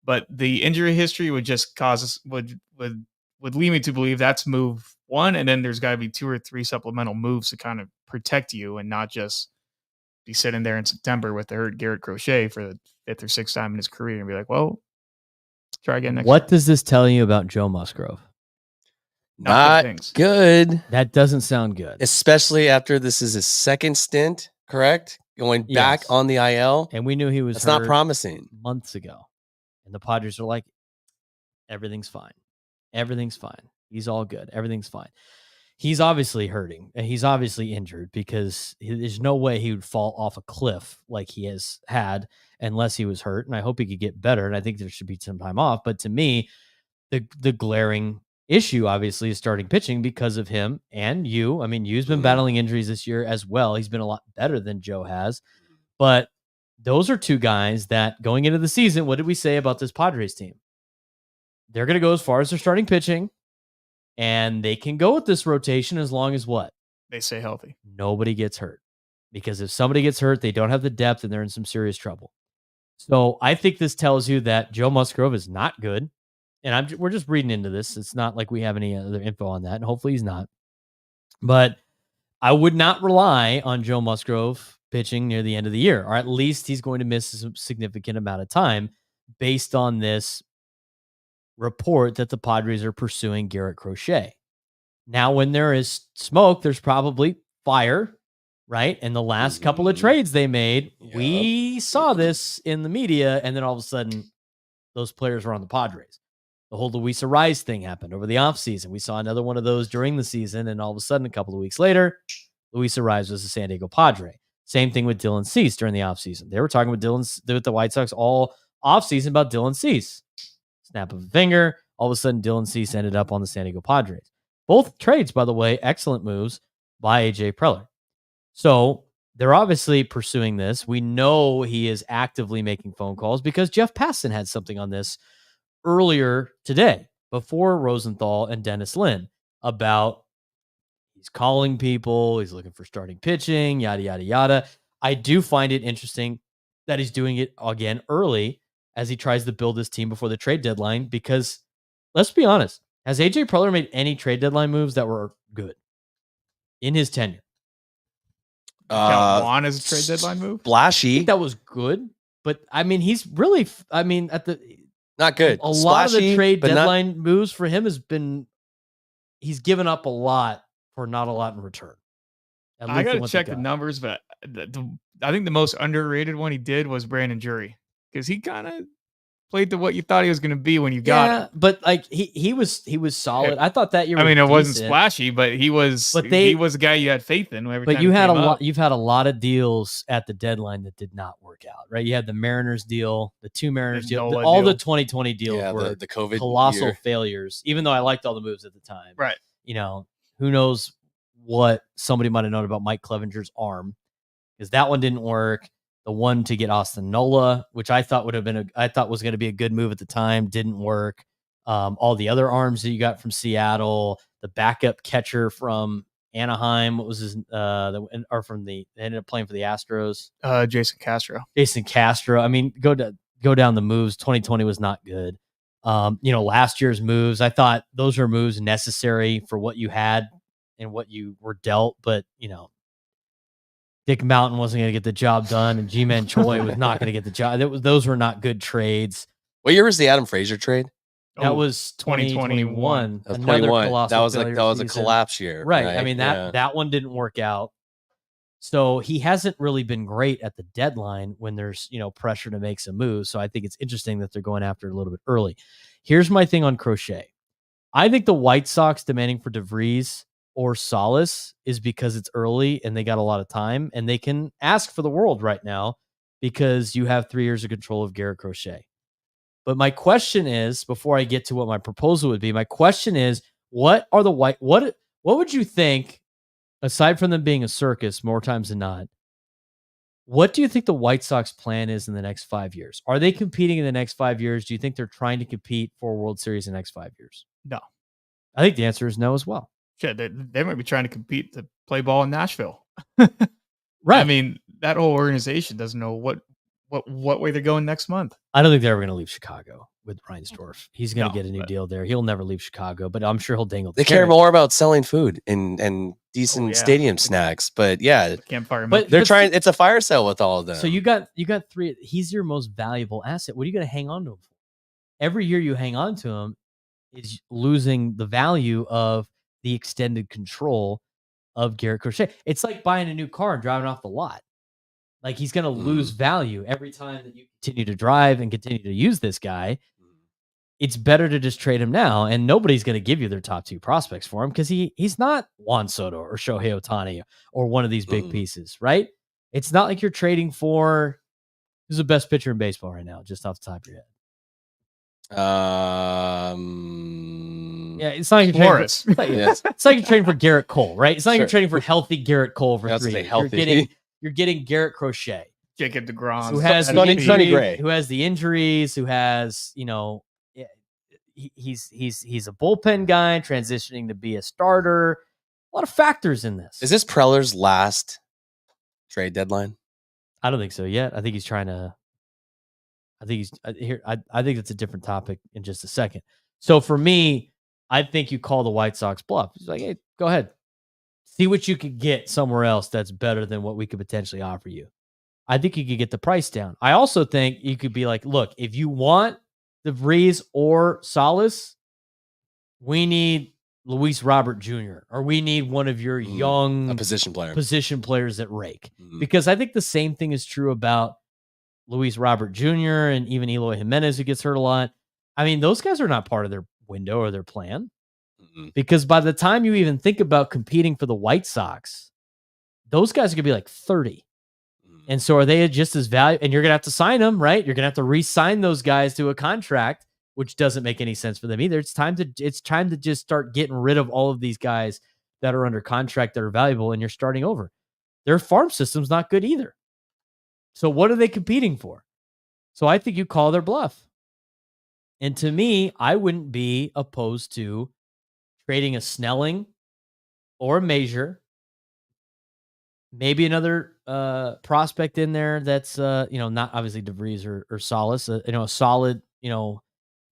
but the injury history would just cause us would lead me to believe that's move 1. And then there's got to be 2 or 3 supplemental moves to kind of protect you and not just be sitting there in September with the hurt Garrett Crochet for the 5th or 6th time in his career and be like, well, try again next What year. does this tell you about Joe Musgrove? Not good. That doesn't sound good. Especially after this is his second stint, correct? Going back on the IL. And we knew he was It's not promising. Months ago. And the Padres are like, everything's fine. Everything's fine. He's all good. Everything's fine. He's obviously hurting and he's obviously injured because there's no way he would fall off a cliff like he has had unless he was hurt. And I hope he could get better. And I think there should be some time off. But to me, the glaring issue obviously is starting pitching because of him and you. I mean, you've been battling injuries this year as well. He's been a lot better than Joe has. But those are 2 guys that going into the season, what did we say about this Padres team? They're going to go as far as their starting pitching. And they can go with this rotation as long as what? They stay healthy. Nobody gets hurt. Because if somebody gets hurt, they don't have the depth and they're in some serious trouble. So I think this tells you that Joe Musgrove is not good. And we're just reading into this. It's not like we have any other info on that. And hopefully he's not. But I would not rely on Joe Musgrove pitching near the end of the year. Or at least he's going to miss a significant amount of time based on this report that the Padres are pursuing Garrett Crochet. Now, when there is smoke, there's probably fire, right? And the last couple of trades they made, we saw this in the media, and then all of a sudden, those players were on the Padres. The whole Luis Ariz thing happened over the offseason. We saw another one of those during the season, and all of a sudden, a couple of weeks later, Luis Ariz was a San Diego Padre. Same thing with Dylan Cease during the offseason. They were talking with the White Sox all offseason about Dylan Cease. Snap of a finger, all of a sudden Dylan Cease ended up on the San Diego Padres. Both trades, by the way, excellent moves by AJ Preller. So they're obviously pursuing this. We know he is actively making phone calls because Jeff Passan had something on this earlier today before Rosenthal and Dennis Lin about he's calling people, he's looking for starting pitching, yada, yada, yada. I do find it interesting that he's doing it again early as he tries to build this team before the trade deadline, because let's be honest, has AJ Preller made any trade deadline moves that were good in his tenure? Juan as a trade deadline move? Splashy. That was good, but I mean, he's really, not good. A lot of the trade deadline moves for him he's given up a lot for not a lot in return. I got to check the numbers, but I think the most underrated one he did was Brandon Jury. because he kind of played to what you thought he was going to be when you got him. but like he was solid. I thought that year. I mean, it wasn't decent. splashy, but he was. But he was a guy you had faith in. Every but time you he had a came lot. up. You've had a lot of deals at the deadline that did not work out, right? You had the Mariners deal, the 2 Mariners deal, Nola all deal. the 2020 deals were the COVID colossal year. failures. Even though I liked all the moves at the time, Right? You know, who knows what somebody might have known about Mike Clevenger's arm, because that one didn't work. The one to get Austin Nola, which I thought would have been I thought was going to be a good move at the time, didn't work. All the other arms that you got from Seattle, the backup catcher from Anaheim, what was his or from they ended up playing for the Astros. Jason Castro. Jason Castro. I mean, go down the moves. 2020 was not good. Last year's moves, I thought those were moves necessary for what you had and what you were dealt, but Dick Mountain wasn't going to get the job done, and G-Man Choi was not going to get the job. Those were not good trades. What year was the Adam Frazier trade? That was 2021. That was Another 21. colossal That was a season. collapse year. Right. I mean, that one didn't work out. So he hasn't really been great at the deadline when there's, pressure to make some moves. So I think it's interesting that they're going after it a little bit early. Here's my thing on Crochet. I think the White Sox demanding for DeVries or Salas is because it's early and they got a lot of time and they can ask for the world right now because you have 3 years of control of Garrett Crochet. But my question is, before I get to what my proposal would be, my question is, what would you think, aside from them being a circus more times than not, what do you think the White Sox plan is in the next 5 years? Are they competing in the next 5 years? Do you think they're trying to compete for a World Series in the next 5 years? No. I think the answer is no as well. Shit, they might be trying to compete to play ball in Nashville. Right. I mean, that whole organization doesn't know what way they're going next month. I don't think they're ever going to leave Chicago with Reinsdorf. He's going to get a new deal there. He'll never leave Chicago, but I'm sure he'll dangle. They care more about selling food and decent stadium snacks. But yeah, campfire. But they're trying. It's a fire sale with all of them. So you got 3. He's your most valuable asset. What are you going to hang on to him for? Every year you hang on to him is losing the value of the extended control of Garrett Crochet. It's like buying a new car and driving off the lot. Like, he's going to lose value every time that you continue to drive and continue to use this guy. It's better to just trade him now, and nobody's going to give you their top 2 prospects for him because he's not Juan Soto or Shohei Ohtani or one of these big pieces, right? It's not like you're trading for who's the best pitcher in baseball right now, just off the top of your head. It's not like you're it's like you're trading for Garrett Cole, right? It's not like you're trading for healthy Garrett Cole for 3 years. You're getting Garrett Crochet, Jacob DeGrom, who has Sonny Gray, who has the injuries, who has he's a bullpen guy transitioning to be a starter. A lot of factors in this. Is this Preller's last trade deadline? I don't think so yet. I think he's trying to. I think he's here. I think it's a different topic in just a second. So for me, I think you call the White Sox bluff. It's like, hey, go ahead. See what you could get somewhere else that's better than what we could potentially offer you. I think you could get the price down. I also think you could be like, look, if you want DeVries or Salas, we need Luis Robert Jr. or we need one of your young position players that rake. Because I think the same thing is true about Luis Robert Jr. and even Eloy Jimenez, who gets hurt a lot. I mean, those guys are not part of their window or their plan. Because by the time you even think about competing for the White Sox, those guys are going to be like 30. And so are they just as valuable? And you're going to have to sign them, right? You're going to have to re-sign those guys to a contract, which doesn't make any sense for them either. It's time to just start getting rid of all of these guys that are under contract that are valuable, and you're starting over. Their farm system's not good either. So what are they competing for? So I think you call their bluff. And to me, I wouldn't be opposed to trading a Snelling or a Major, maybe another prospect in there that's not obviously DeVries or Salas, a solid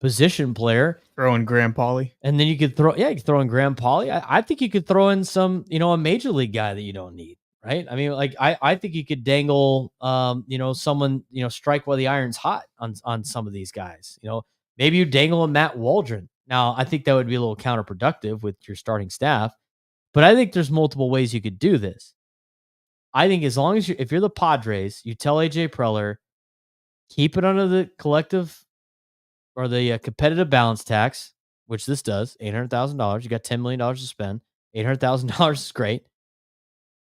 position player. Throw in Graham Pauley, and then you could throw in Graham Pauley. I think you could throw in some a major league guy that you don't need, right? I mean, like I think you could dangle someone strike while the iron's hot on some of these guys. Maybe you dangle a Matt Waldron. Now, I think that would be a little counterproductive with your starting staff, but I think there's multiple ways you could do this. I think as long as if you're the Padres, you tell AJ Preller, keep it under the collective or the competitive balance tax, which this does, $800,000. You got $10 million to spend. $800,000 is great.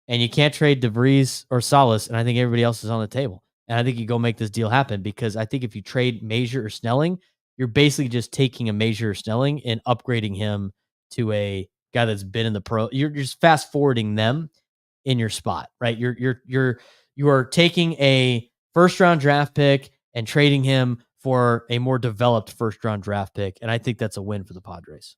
And you can't trade DeVries or Salas, and I think everybody else is on the table. And I think you go make this deal happen because I think if you trade Major or Snelling, you're basically just taking a Major or Snelling and upgrading him to a guy that's been in the pro. You're just fast forwarding them in your spot, right? You are taking a first round draft pick and trading him for a more developed first round draft pick, and I think that's a win for the Padres.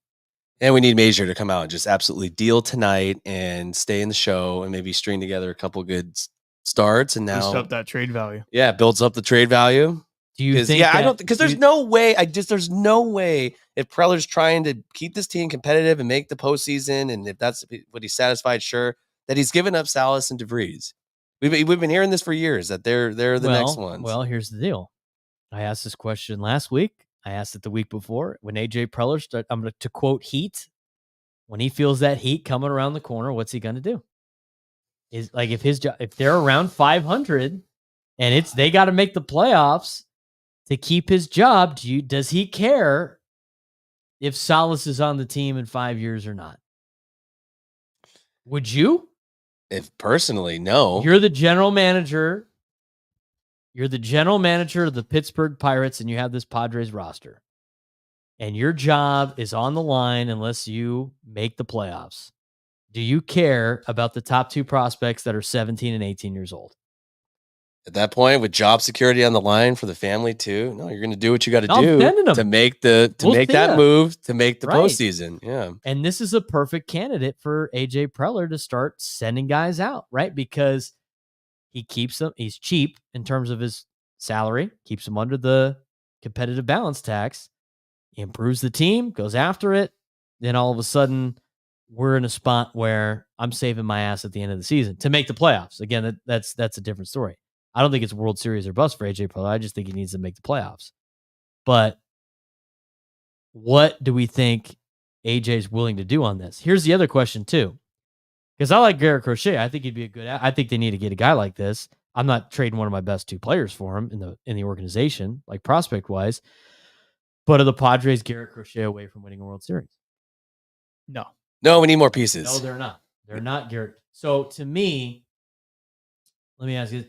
And we need Major to come out and just absolutely deal tonight and stay in the show and maybe string together a couple good starts. And now boost up that trade value. Yeah, builds up the trade value. Do you think? Yeah, I don't because there's no way. There's no way if Preller's trying to keep this team competitive and make the postseason, and if that's what he's satisfied, sure, that he's given up Salas and DeVries. We've been hearing this for years that they're the next ones. Well, here's the deal. I asked this question last week. I asked it the week before when AJ Preller started. I'm going to quote heat. When he feels that heat coming around the corner, what's he going to do? Is like if they're around 500 and they got to make the playoffs to keep his job. Does he care if Salas is on the team in 5 years or not? Would you? If personally, no. You're the general manager. You're the general manager of the Pittsburgh Pirates, and you have this Padres roster. And your job is on the line unless you make the playoffs. Do you care about the top two prospects that are 17 and 18 years old? At that point, with job security on the line for the family too, no, you're going to do what you got to do to make that move to make the postseason. Yeah, and this is a perfect candidate for AJ Preller to start sending guys out, right? Because he keeps them. He's cheap in terms of his salary, keeps them under the competitive balance tax. He improves the team, goes after it. Then all of a sudden, we're in a spot where I'm saving my ass at the end of the season to make the playoffs. Again, that's a different story. I don't think it's World Series or bust for AJ Preller. I just think he needs to make the playoffs. But what do we think AJ's willing to do on this? Here's the other question too, because I like Garrett Crochet. I think he'd be a good. I think they need to get a guy like this. I'm not trading one of my best two players for him in the organization, like prospect wise. But are the Padres Garrett Crochet away from winning a World Series? No, we need more pieces. No, they're not. They're not Garrett. So to me, let me ask you.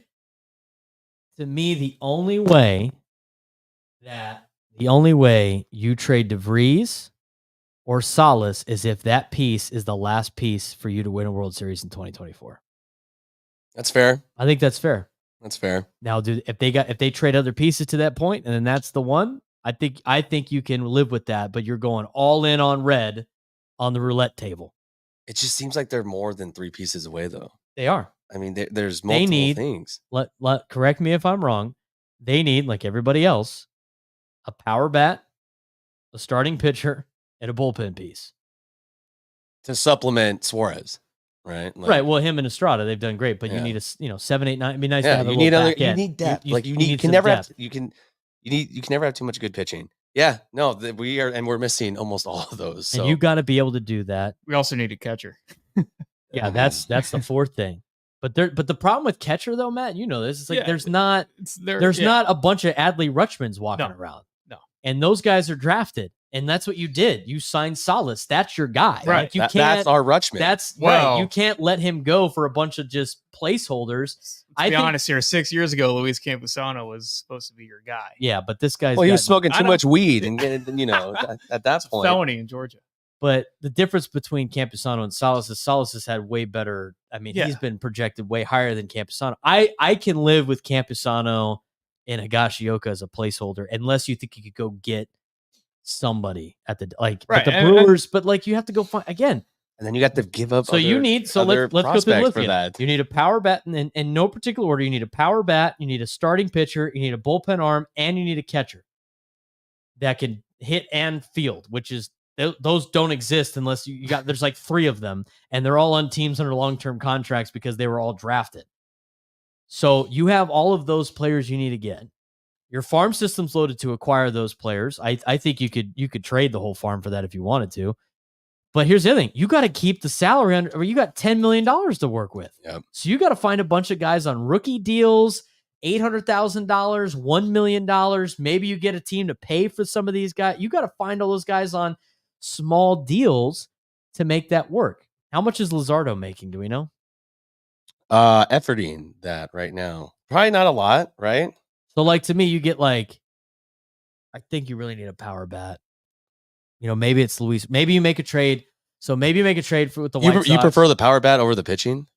To me, the only way you trade DeVries or Salas is if that piece is the last piece for you to win a World Series in 2024. That's fair. I think that's fair. That's fair. Now, if they trade other pieces to that point and then that's the one, I think you can live with that, but you're going all in on red on the roulette table. It just seems like they're more than three pieces away, though. They are. I mean, there's multiple things. Correct me if I'm wrong. They need, like everybody else, a power bat, a starting pitcher, and a bullpen piece to supplement Suarez, right? Right. Well, him and Estrada, they've done great, but you need 7, 8, 9. It'd be nice to have you need depth. You can never have too much good pitching. Yeah, no, we're missing almost all of those. So. And you got to be able to do that. We also need a catcher. Yeah, that's the fourth thing. But the problem with catcher though, Matt, you know this, is like there's not a bunch of Adley Rutschmans walking around. No. And those guys are drafted. And that's what you did. You signed Salas. That's your guy. Right. Like that's our Rutschman. Right. You can't let him go for a bunch of just placeholders. To be honest here, 6 years ago, Luis Campusano was supposed to be your guy. Yeah, but this guy's he was smoking too much weed and at that point. Felony in Georgia. But the difference between Campusano and Salas is Salas has had way better. I mean, he's been projected way higher than Campusano. I can live with Campusano and Higashioka as a placeholder, unless you think you could go get somebody at the right. But the Brewers. But you have to go find again. And then you got to give up. So let's go through the list again. You need a power bat, and in no particular order. You need a power bat. You need a starting pitcher. You need a bullpen arm, and you need a catcher that can hit and field, which is. Those don't exist unless you got. There's like 3 of them, and they're all on teams under long-term contracts because they were all drafted. So you have all of those players you need to get. Your farm system's loaded to acquire those players. I think you could trade the whole farm for that if you wanted to. But here's the other thing: you got to keep the salary under. Or you got $10 million to work with. Yep. So you got to find a bunch of guys on rookie deals $800,000, $1 million. Maybe you get a team to pay for some of these guys. You got to find all those guys on small deals to make that work. How much is Luzardo making? Do we know? Efforting that right now. Probably not a lot, right? So, like, to me, you get like, I think you really need a power bat. You know, maybe it's Luis. Maybe you make a trade. So maybe you make a trade with the White Sox. You prefer the power bat over the pitching?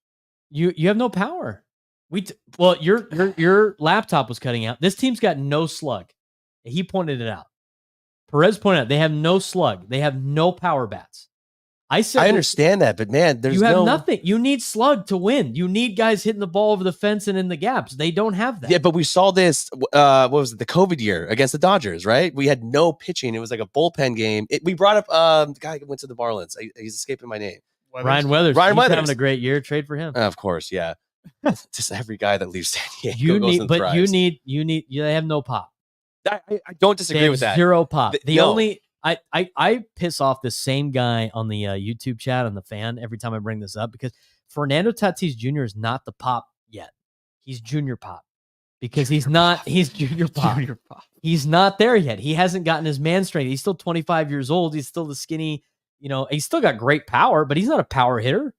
You have no power. Well, your laptop was cutting out. This team's got no slug. He pointed it out. Perez pointed out they have no slug. They have no power bats. I understand that, but man, you have nothing. You need slug to win. You need guys hitting the ball over the fence and in the gaps. They don't have that. Yeah, but we saw this. What was it? The COVID year against the Dodgers, right? We had no pitching. It was like a bullpen game. We brought up the guy who went to the Marlins. He's escaping my name. Ryan Weathers. Ryan Weathers having a great year. Trade for him. Of course, yeah. Just every guy that leaves San Diego. You need. They have no pop. I don't disagree with that. Zero pop. I piss off the same guy on the YouTube chat on the fan every time I bring this up because Fernando Tatis Jr. is not the pop yet. He's junior pop because he's not. He's junior pop. Junior pop. He's not there yet. He hasn't gotten his man strength. He's still 25 years old. He's still the skinny. You know, he's still got great power, but he's not a power hitter.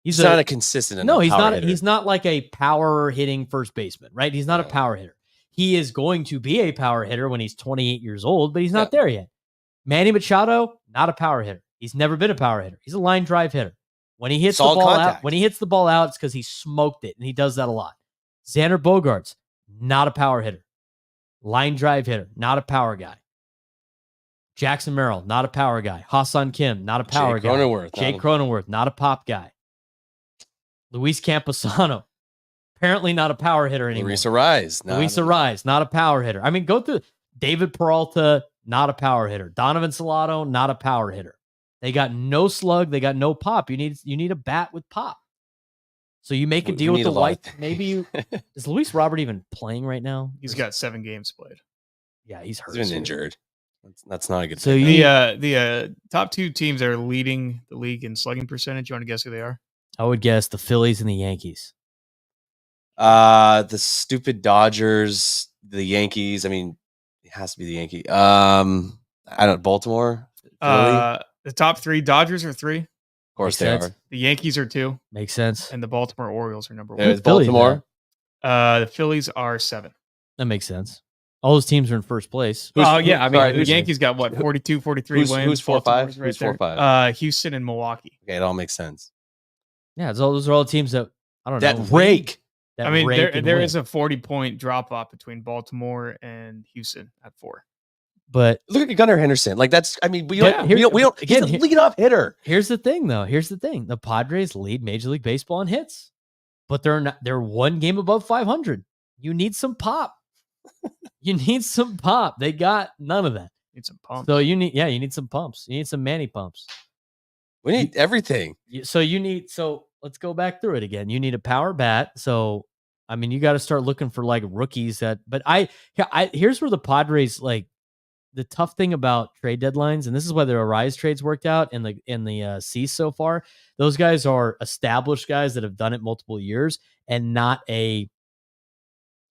He's not a consistent enough. No, he's not. Hitter. He's not like a power hitting first baseman, right? He's not a power hitter. He is going to be a power hitter when he's 28 years old, but he's not there yet. Manny Machado, not a power hitter. He's never been a power hitter. He's a line drive hitter. When he hits the ball out, it's because he smoked it, and he does that a lot. Xander Bogaerts, not a power hitter. Line drive hitter, not a power guy. Jackson Merrill, not a power guy. Ha-Seong Kim, not a power guy. Jake Cronenworth, not a pop guy. Luis Camposano, apparently not a power hitter anymore. Luis Arraez, not a power hitter. I mean, go through David Peralta, not a power hitter. Donovan Solano, not a power hitter. They got no slug. They got no pop. You need a bat with pop. So you make a deal with the White. Maybe you is Luis Robert even playing right now? He's got 7 games played. Yeah, he's hurt. He's been injured. That's not a good. So the top 2 teams that are leading the league in slugging percentage. You want to guess who they are? I would guess the Phillies and the Yankees. The stupid Dodgers, the Yankees. I mean, it has to be the Yankee. I don't. Baltimore. The top 3 Dodgers are 3. Of course they are. The Yankees are 2. Makes sense. And the Baltimore Orioles are number 1. It's Baltimore. The Phillies are 7. That makes sense. All those teams are in first place. I mean, the Yankees got what 42, 43 wins. Who's 4-5? Who's 4-5? Houston and Milwaukee. Okay, it all makes sense. Yeah, those are all the teams that I don't know. That rake. I mean, there is a 40-point drop off between Baltimore and Houston at 4. But look at Gunnar Henderson. Like he's a leadoff hitter. Here's the thing, though. The Padres lead Major League Baseball in hits, but they're 1 game above 500. You need some pop. They got none of that. Need some pumps. So you need some pumps. You need some Manny pumps. We need everything. So let's go back through it again. You need a power bat. So, I mean, you got to start looking for like rookies but here's where the Padres, like the tough thing about trade deadlines, and this is why the Arraez trades worked out in the Cease so far. Those guys are established guys that have done it multiple years and not a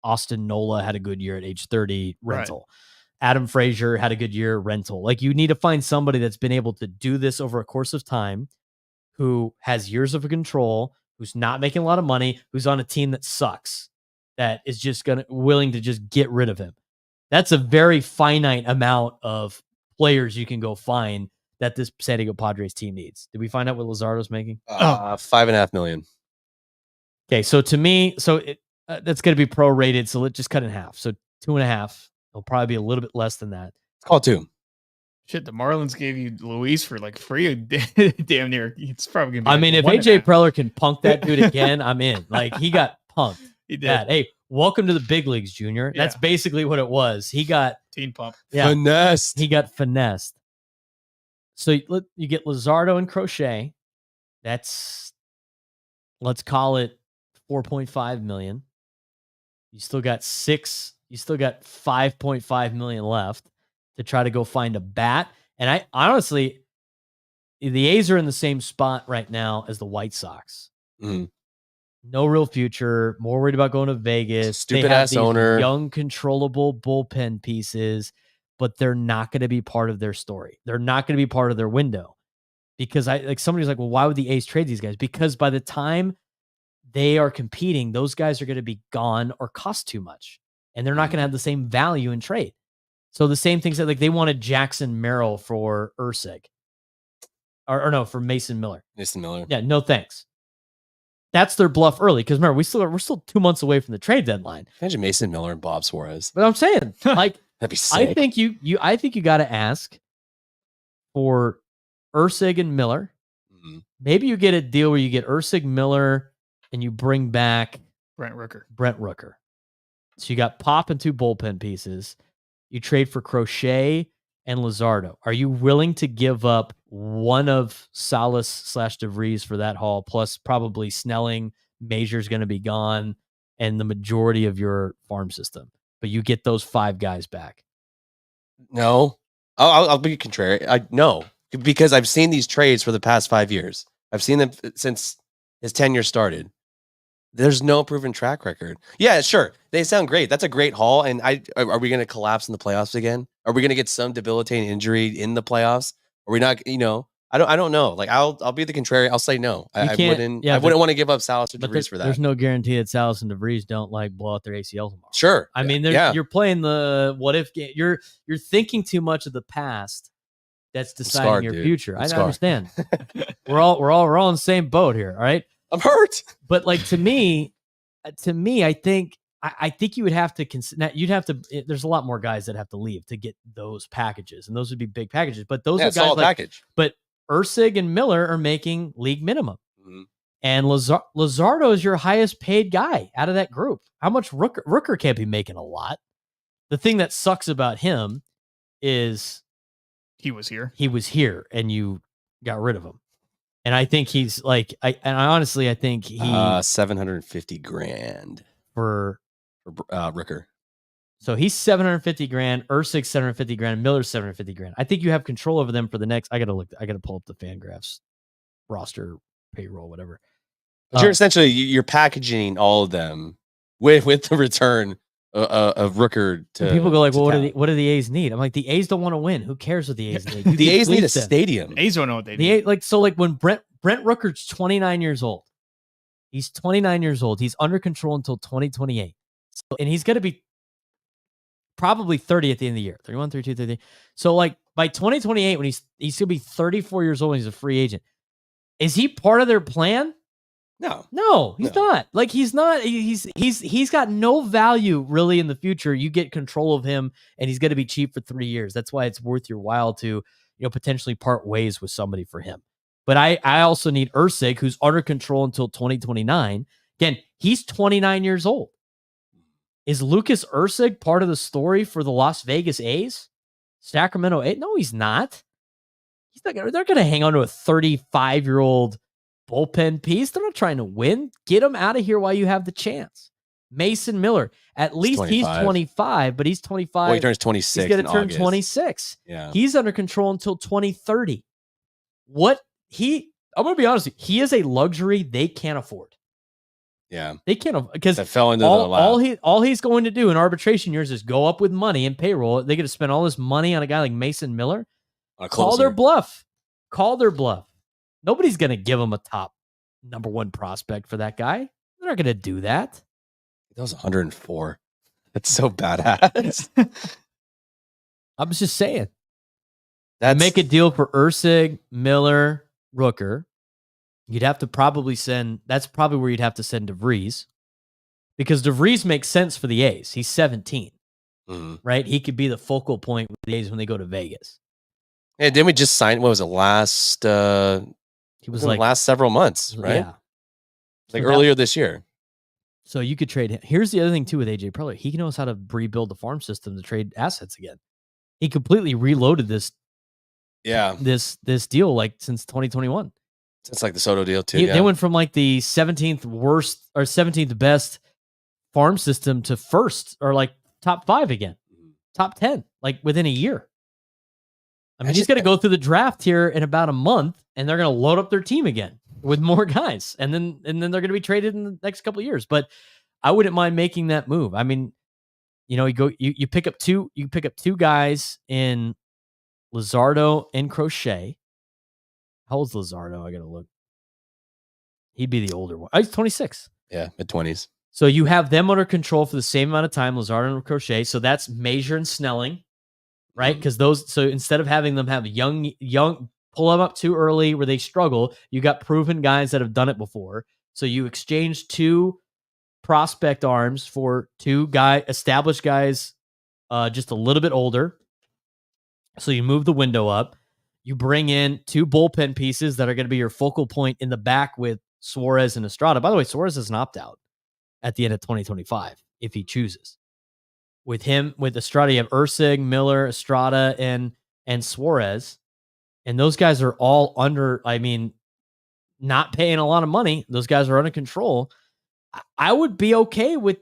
Austin Nola had a good year at age 30 rental. Right. Adam Frazier had a good year rental. Like you need to find somebody that's been able to do this over a course of time, who has years of control, who's not making a lot of money, who's on a team that sucks, that is just willing to just get rid of him. That's a very finite amount of players you can go find that this San Diego Padres team needs. Did we find out what Luzardo's making? $5.5 million. Okay, so to me, that's going to be prorated, so let's just cut it in half. So 2.5. It'll probably be a little bit less than that. Call 2. Shit, the Marlins gave you Luis for like free, damn near. It's probably gonna be. If AJ Preller can punk that dude again, I'm in. Like he got punked. He did. Hey, welcome to the big leagues, Junior. Yeah. That's basically what it was. He got teen pump. Yeah, finessed. He got finessed. So you get Luzardo and Crochet. That's, let's call it 4.5 million. You still got 5.5 million left to try to go find a bat. And I honestly, the A's are in the same spot right now as the White Sox. Mm-hmm. no real future, more worried about going to Vegas. Stupid They have ass these owner. young, controllable bullpen pieces, but they're not going to be part of their story. They're not going to be part of their window. Because somebody's like, well, why would the A's trade these guys? Because by the time they are competing, those guys are going to be gone or cost too much. And they're not going to have the same value in trade. So the same things that they wanted Jackson Merrill for Ursig. Or no, for Mason Miller. Mason Miller. Yeah, no thanks. That's their bluff early. Because remember, we're still 2 months away from the trade deadline. Imagine Mason Miller and Bob Suarez. But I'm saying, like, That'd be sick. I think you got to ask for Ursig and Miller. Mhm. Maybe you get a deal where you get Ursig, Miller, and you bring back Brent Rooker. So you got Pop and 2 bullpen pieces. You trade for Crochet and Luzardo. Are you willing to give up one of Salas / DeVries for that haul, plus probably Snelling, Major's going to be gone, and the majority of your farm system? But you get those 5 guys back. No, I'll be contrary. No, because I've seen these trades for the past 5 years. I've seen them since his tenure started. There's no proven track record. Yeah, sure. They sound great. That's a great haul. And are we going to collapse in the playoffs again? Are we going to get some debilitating injury in the playoffs? Are we not, I don't know. Like I'll be the contrary. I'll say no. I wouldn't want to give up Salas or DeVries for that. There's no guarantee that Salas and DeVries don't blow out their ACL tomorrow. Sure. I mean, you're playing the what if game. You're thinking too much of the past. That's deciding your future. I understand. we're all in the same boat here. All right. I'm hurt. But like to me, I think you would have to consider. You'd have to. There's a lot more guys that have to leave to get those packages, and those would be big packages. But those are guys package. But Ursig and Miller are making league minimum, and Luzardo is your highest paid guy out of that group. How much Rooker can't be making a lot. The thing that sucks about him is he was here, and you got rid of him. And I think he's I think he $750,000 for Rooker. So he's $750,000, Ursig $750,000, Miller $750,000. I think you have control over them for the next. I gotta pull up the Fangraphs roster, payroll, whatever. But you're packaging all of them with the return of Rooker to. People go like, well, what do the A's need? I'm like, the A's don't want to win. Who cares what the A's need? The A's need a stadium. A's don't know what they need. When Brent Rooker's 29 years old, he's 29 years old. He's under control until 2028, and he's going to be probably 30 at the end of the year. 31, 32, 33. So by 2028, when he's going to be 34 years old, and he's a free agent. Is he part of their plan? No, he's not. He's not. He's got no value really in the future. You get control of him, and he's going to be cheap for 3 years. That's why it's worth your while to, potentially part ways with somebody for him. But I also need Ursig, who's under control until 2029. Again, he's 29 years old. Is Lucas Ursig part of the story for the Las Vegas A's? Sacramento A's? No, he's not. He's not. They're going to hang on to a 35-year-old bullpen piece. They're not trying to win. Get him out of here while you have the chance. Mason Miller, at least he's 25, but he's 25. Well, he turns 26. He's going to turn 26. Yeah. He's under control until 2030. I'm going to be honest with you, he is a luxury they can't afford. Yeah. They can't, because that fell into the lap. All he's going to do in arbitration years is go up with money and payroll. They're going to spend all this money on a guy like Mason Miller. Call their bluff. Nobody's going to give him a top number 1 prospect for that guy. They're not going to do that. That was 104. That's so badass. I was just saying. Make a deal for Ursig, Miller, Rooker. You'd have to probably that's probably where you'd have to send DeVries, because DeVries makes sense for the A's. He's 17, right? He could be the focal point with the A's when they go to Vegas. And didn't we just sign? What was it last? He was last several months, right? Yeah, earlier this year. So you could trade him. Here's the other thing too with AJ Preller. He knows how to rebuild the farm system to trade assets again. He completely reloaded this. Yeah, this deal since 2021. It's like the Soto deal too. They went from the 17th worst or 17th best farm system to first or top 5 again, top 10, within a year. I mean, he's going to go through the draft here in about a month, and they're going to load up their team again. with more guys, and then they're going to be traded in the next couple of years. But I wouldn't mind making that move. I mean, you pick up two guys in Luzardo and Crochet. How old's Luzardo? I got to look. He'd be the older one. Oh, he's 26. Yeah, mid-20s. So you have them under control for the same amount of time, Luzardo and Crochet. So that's Major and Snelling, right? Because so instead of having them have young, pull them up too early where they struggle, you got proven guys that have done it before. So you exchange 2 prospect arms for 2 established guys, just a little bit older. So you move the window up. You bring in 2 bullpen pieces that are going to be your focal point in the back with Suarez and Estrada. By the way, Suarez is an opt-out at the end of 2025 if he chooses. With Estrada, you have Ursig, Miller, Estrada, and Suarez. And those guys are all not paying a lot of money. Those guys are under control. I would be okay with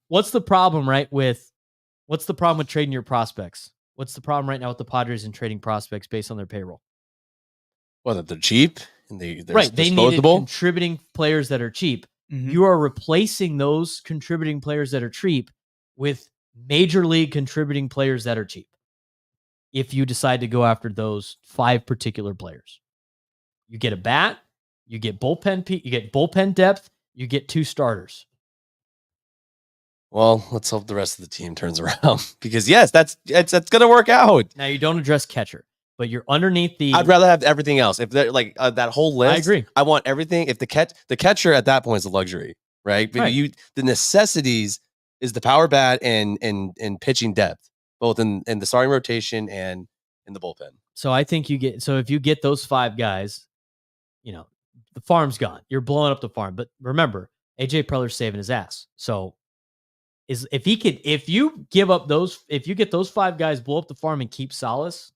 what's the problem, right? What's the problem with trading your prospects? What's the problem right now with the Padres and trading prospects based on their payroll? Well, that they're cheap and they're They needed contributing players that are cheap. Mhm. You are replacing those contributing players that are cheap with major league contributing players that are cheap. If you decide to go after those 5 particular players, you get a bat, you get bullpen depth, you get 2 starters. Well, let's hope the rest of the team turns around because yes, that's going to work out. Now you don't address catcher, but you're underneath the. I'd rather have everything else. If they're like that whole list, I agree. I want everything. If the catcher at that point is a luxury, right? But the necessities is the power bat and pitching depth, both in the starting rotation and in the bullpen. So I think if you get those 5 guys, the farm's gone. You're blowing up the farm. But remember, AJ Preller's saving his ass. So if you get those 5 guys, blow up the farm and keep Salas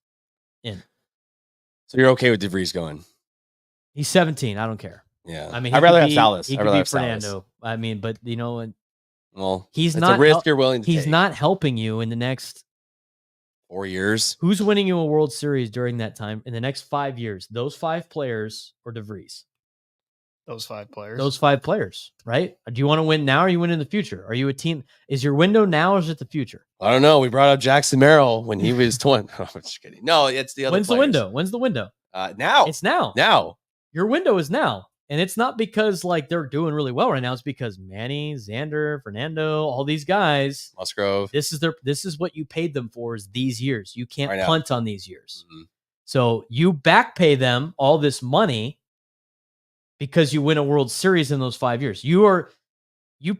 in. So you're okay with DeVries going? He's 17. I don't care. Yeah. I mean, I'd rather have Salas. He could be Fernando. I mean, but well, he's it's not a risk you're willing to take. He's not helping you in the next 4 years. Who's winning you a World Series during that time in the next 5 years? Those 5 players or DeVries? Those 5 players. Those 5 players, right? Do you want to win now or you win in the future? Are you a team? Is your window now or is it the future? I don't know. We brought up Jackson Merrill when he was 20. Oh, I'm just kidding. No, it's the other When's players. the window? When's the window? Now. It's now. Now. Your window is now. And it's not because they're doing really well right now. It's because Manny, Xander, Fernando, all these guys. Musgrove. This is what you paid them for is these years. You can't Right punt on these years. Mm-hmm. So you back pay them all this money because you win a World Series in those 5 years. You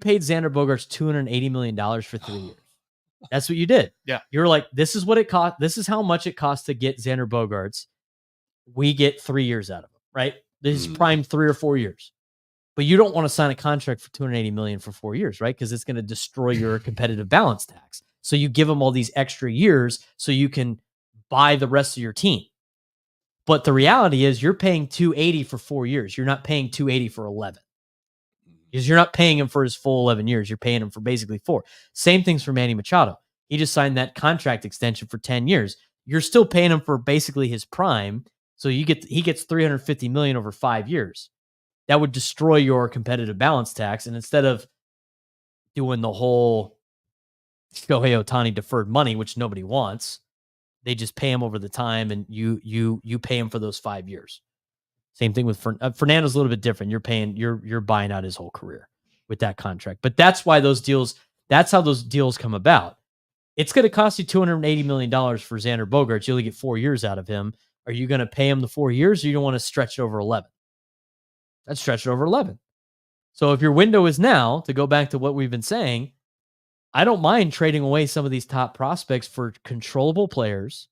paid Xander Bogaerts $280 million for 3 years. That's what you did. Yeah. You're like, this is what it cost. This is how much it costs to get Xander Bogaerts. We get 3 years out of him, right? This is prime 3 or 4 years. But you don't want to sign a contract for $280 million for 4 years, right? Because it's going to destroy your competitive balance tax. So you give them all these extra years so you can buy the rest of your team. But the reality is you're paying $280 for 4 years. You're not paying $280 for 11. Because you're not paying him for his full 11 years. You're paying him for basically 4. Same things for Manny Machado. He just signed that contract extension for 10 years. You're still paying him for basically his prime. So he gets $350 million over 5 years. That would destroy your competitive balance tax. And instead of doing the whole Shohei Ohtani deferred money, which nobody wants, they just pay him over the time, and you pay him for those 5 years. Same thing with Fernando's a little bit different. You're buying out his whole career with that contract. But that's how those deals come about. It's going to cost you $280 million for Xander Bogaerts. You only get 4 years out of him. Are you going to pay him the 4 years, or you don't want to stretch it over 11? Let's stretch it over 11. So if your window is now, to go back to what we've been saying, I don't mind trading away some of these top prospects for controllable players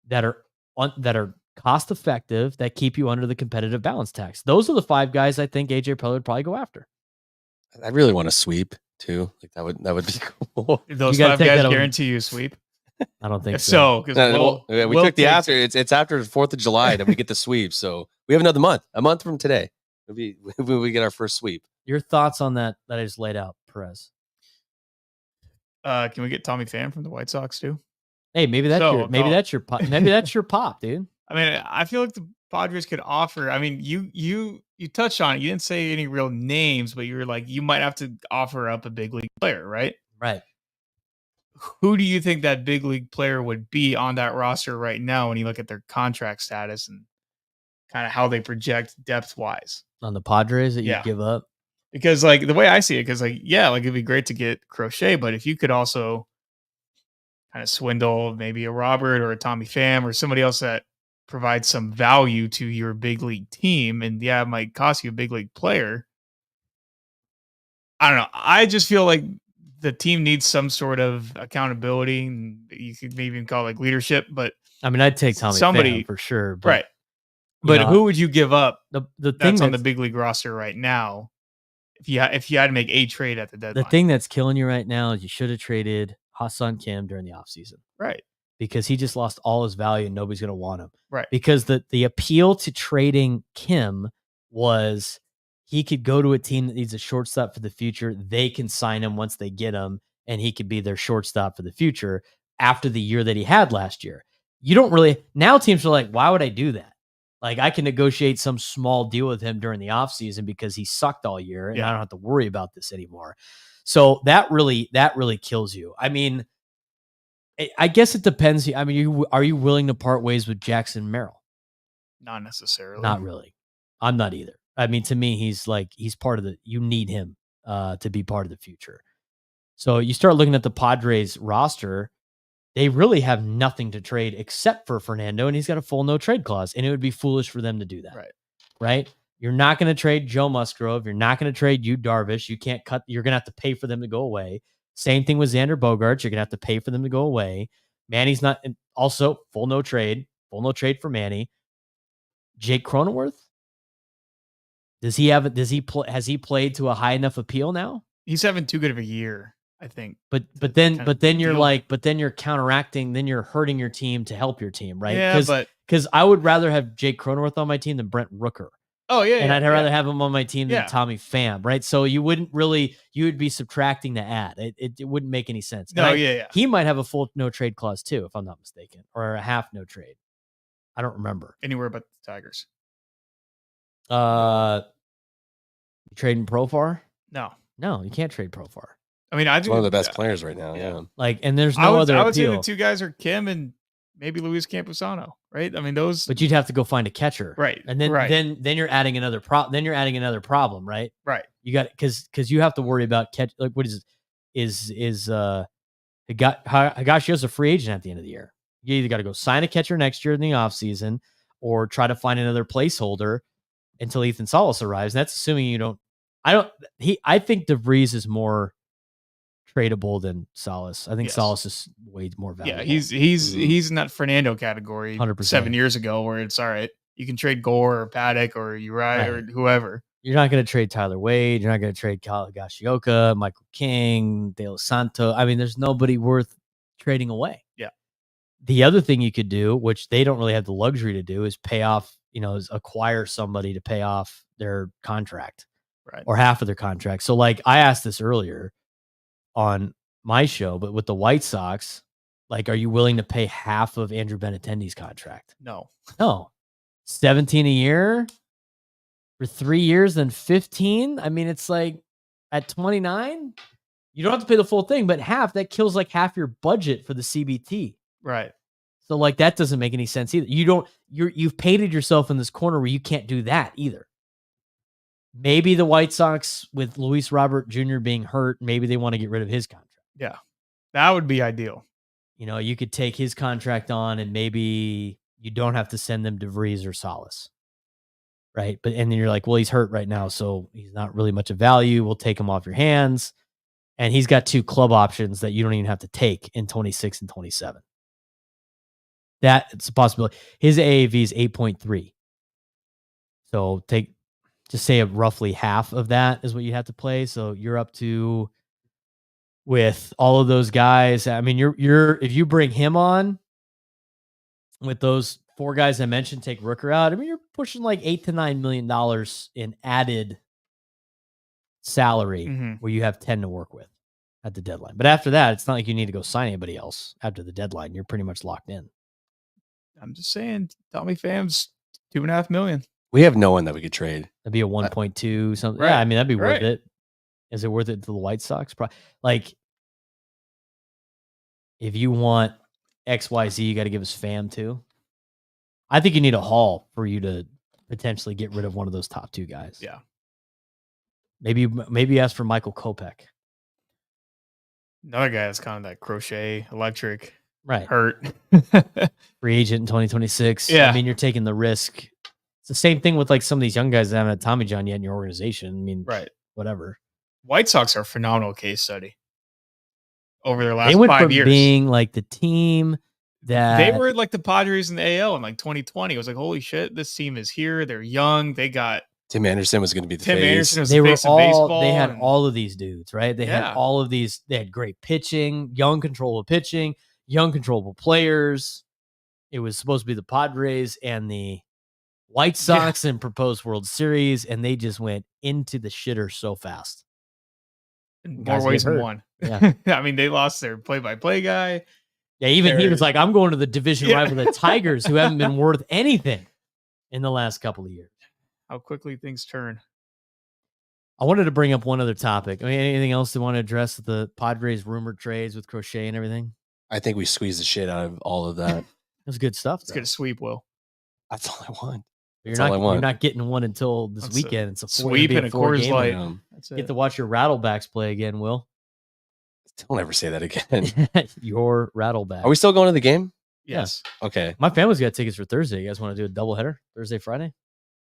that are cost effective, that keep you under the competitive balance tax. Those are the 5 guys I think AJ Preller would probably go after. I really want to sweep too. Like that would be cool. Those 5 guys guarantee you a sweep. I don't think so. We took the after. It's after the 4th of July that we get the sweep. So we have another month. A month from today, we get our first sweep. Your thoughts on that I just laid out, Perez? Can we get Tommy Pham from the White Sox too? Hey, maybe that's your pop, dude. I mean, I feel like the Padres could offer. I mean, you touched on it. You didn't say any real names, but you were like, you might have to offer up a big league player, right? Right. Who do you think that big league player would be on that roster right now when you look at their contract status and kind of how they project depth wise? On the Padres that you Yeah. give up? Because like the way I see it, because like, yeah, like it'd be great to get Crochet, but if you could also kind of swindle maybe a Robert or a Tommy Pham or somebody else that provides some value to your big league team, and yeah, it might cost you a big league player. I don't know. I just feel like the team needs some sort of accountability, and you could maybe even call it like leadership. But I mean, I'd take Tommy somebody Pham for sure. But, right. But know, who would you give up the thing that's on the big league roster right now if you had to make a trade at the deadline? The thing that's killing you right now is you should have traded Ha-Seong Kim during the offseason. Right. Because he just lost all his value and nobody's going to want him. Right. Because the appeal to trading Kim was he could go to a team that needs a shortstop for the future. They can sign him once they get him, and he could be their shortstop for the future after the year that he had last year. You don't really – now teams are like, why would I do that? Like, I can negotiate some small deal with him during the offseason because he sucked all year, and I don't have to worry about this anymore. So that really kills you. I mean, I guess it depends. I mean, are you willing to part ways with Jackson Merrill? Not necessarily. Not really. I'm not either. I mean, to me, he's part of you need him to be part of the future. So you start looking at the Padres roster, they really have nothing to trade except for Fernando, and he's got a full no trade clause, and it would be foolish for them to do that. Right? You're not going to trade Joe Musgrove. You're not going to trade Yu Darvish. You can't cut. You're going to have to pay for them to go away. Same thing with Xander Bogaerts. You're going to have to pay for them to go away. Manny's not. And also, full no trade for Manny. Jake Cronenworth. Has he played to a high enough appeal now? He's having too good of a year, I think. But then you're counteracting. Then you're hurting your team to help your team, right? Yeah, because I would rather have Jake Cronenworth on my team than Brent Rooker. Oh yeah, and I'd rather have him on my team than Tommy Pham, right? So you would be subtracting to add. It wouldn't make any sense. No, He might have a full no trade clause too, if I'm not mistaken, or a half no trade. I don't remember anywhere but the Tigers. You trading Profar? No, you can't trade Profar. I mean, He's one of the best players right now. Yeah. Like, and there's no other. I would say the two guys are Kim and maybe Luis Campusano, right? I mean, those. But you'd have to go find a catcher, right? And then you're adding another problem. Then you're adding another problem, right? Right. You got because you have to worry about catch. Like, what is Higashio's a free agent at the end of the year. You either got to go sign a catcher next year in the offseason or try to find another placeholder until Ethan Salas arrives. And that's assuming you don't. I think DeVries is more tradable than Salas. I think Salas is way more valuable. Yeah, he's in that Fernando category 100%. 7 years ago where it's all right. You can trade Gore or Paddock or Uriah or whoever. You're not going to trade Tyler Wade. You're not going to trade Higashioka, Michael King, De Los Santos. I mean, there's nobody worth trading away. Yeah. The other thing you could do, which they don't really have the luxury to do, is pay off, is acquire somebody to pay off their contract. Right. Or half of their contract. So like I asked this earlier on my show, but with the White Sox, like, are you willing to pay half of Andrew Benintendi's contract? No. 17 a year for 3 years, then 15. I mean, it's like at 29, you don't have to pay the full thing, but half, that kills like half your budget for the CBT. Right. So like that doesn't make any sense either. You've painted yourself in this corner where you can't do that either. Maybe the White Sox, with Luis Robert Jr. being hurt, maybe they want to get rid of his contract. Yeah, that would be ideal. You could take his contract on, and maybe you don't have to send them DeVries or Salas, right? And then you're like, well, he's hurt right now, so he's not really much of value. We'll take him off your hands, and he's got 2 club options that you don't even have to take in 26 and 27. That's a possibility. His AAV is 8.3. So just say roughly half of that is what you have to play. So you're up to, with all of those guys. I mean, if you bring him on with those 4 guys I mentioned, take Rooker out, I mean, you're pushing like $8 to $9 million in added salary where you have 10 to work with at the deadline. But after that, it's not like you need to go sign anybody else after the deadline. You're pretty much locked in. I'm just saying, Tommy Pham's $2.5 million. We have no one that we could trade. That'd be a 1.2 something. Right. Yeah, I mean that'd be worth Right. it. Is it worth it to the White Sox? Like, if you want XYZ, you got to give us Pham too. I think you need a haul for you to potentially get rid of one of those top two guys. Yeah. Maybe ask for Michael Kopech. Another guy that's kind of that crochet, electric, Right. hurt. Free agent in 2026. Yeah. I mean, you're taking the risk. It's the same thing with like some of these young guys that haven't had Tommy John yet in your organization. I mean, Right. whatever. White Sox are a phenomenal case study over their last They went 5 from years. being like the team that They were like the Padres in the AL in like 2020. It was like, holy shit, this team is here. They're young. They got Tim Anderson was going to be the Tim face. Anderson was they the were face of all baseball. they had and- all of these dudes, right? They had Yeah. all of these. They had great pitching, young controllable pitching, young controllable players. It was supposed to be the Padres and the White Sox in proposed World Series, and they just went into the shitter so fast. in guys more ways get than hurt. one. Yeah. I mean, they lost their play-by-play guy. Yeah, even he They're- was like, I'm going to the division Yeah. rival, the Tigers, who haven't been worth anything in the last couple of years. How quickly things turn. I wanted to bring up one other topic. I mean, anything else you want to address with the Padres rumored trades with Crochet and everything? I think we squeezed the shit out of all of that. It was good stuff. Let's get a sweep, Will. That's all I want. You're That's all I want. not getting one until this That's a weekend. It's a sweep and a Coors Light. That's Get it. to watch your Rattlebacks play again, Will. Don't ever say that again. Your Rattleback. Are we still going to the game? Yes. Okay. My family's got tickets for Thursday. You guys want to do a doubleheader Thursday, Friday?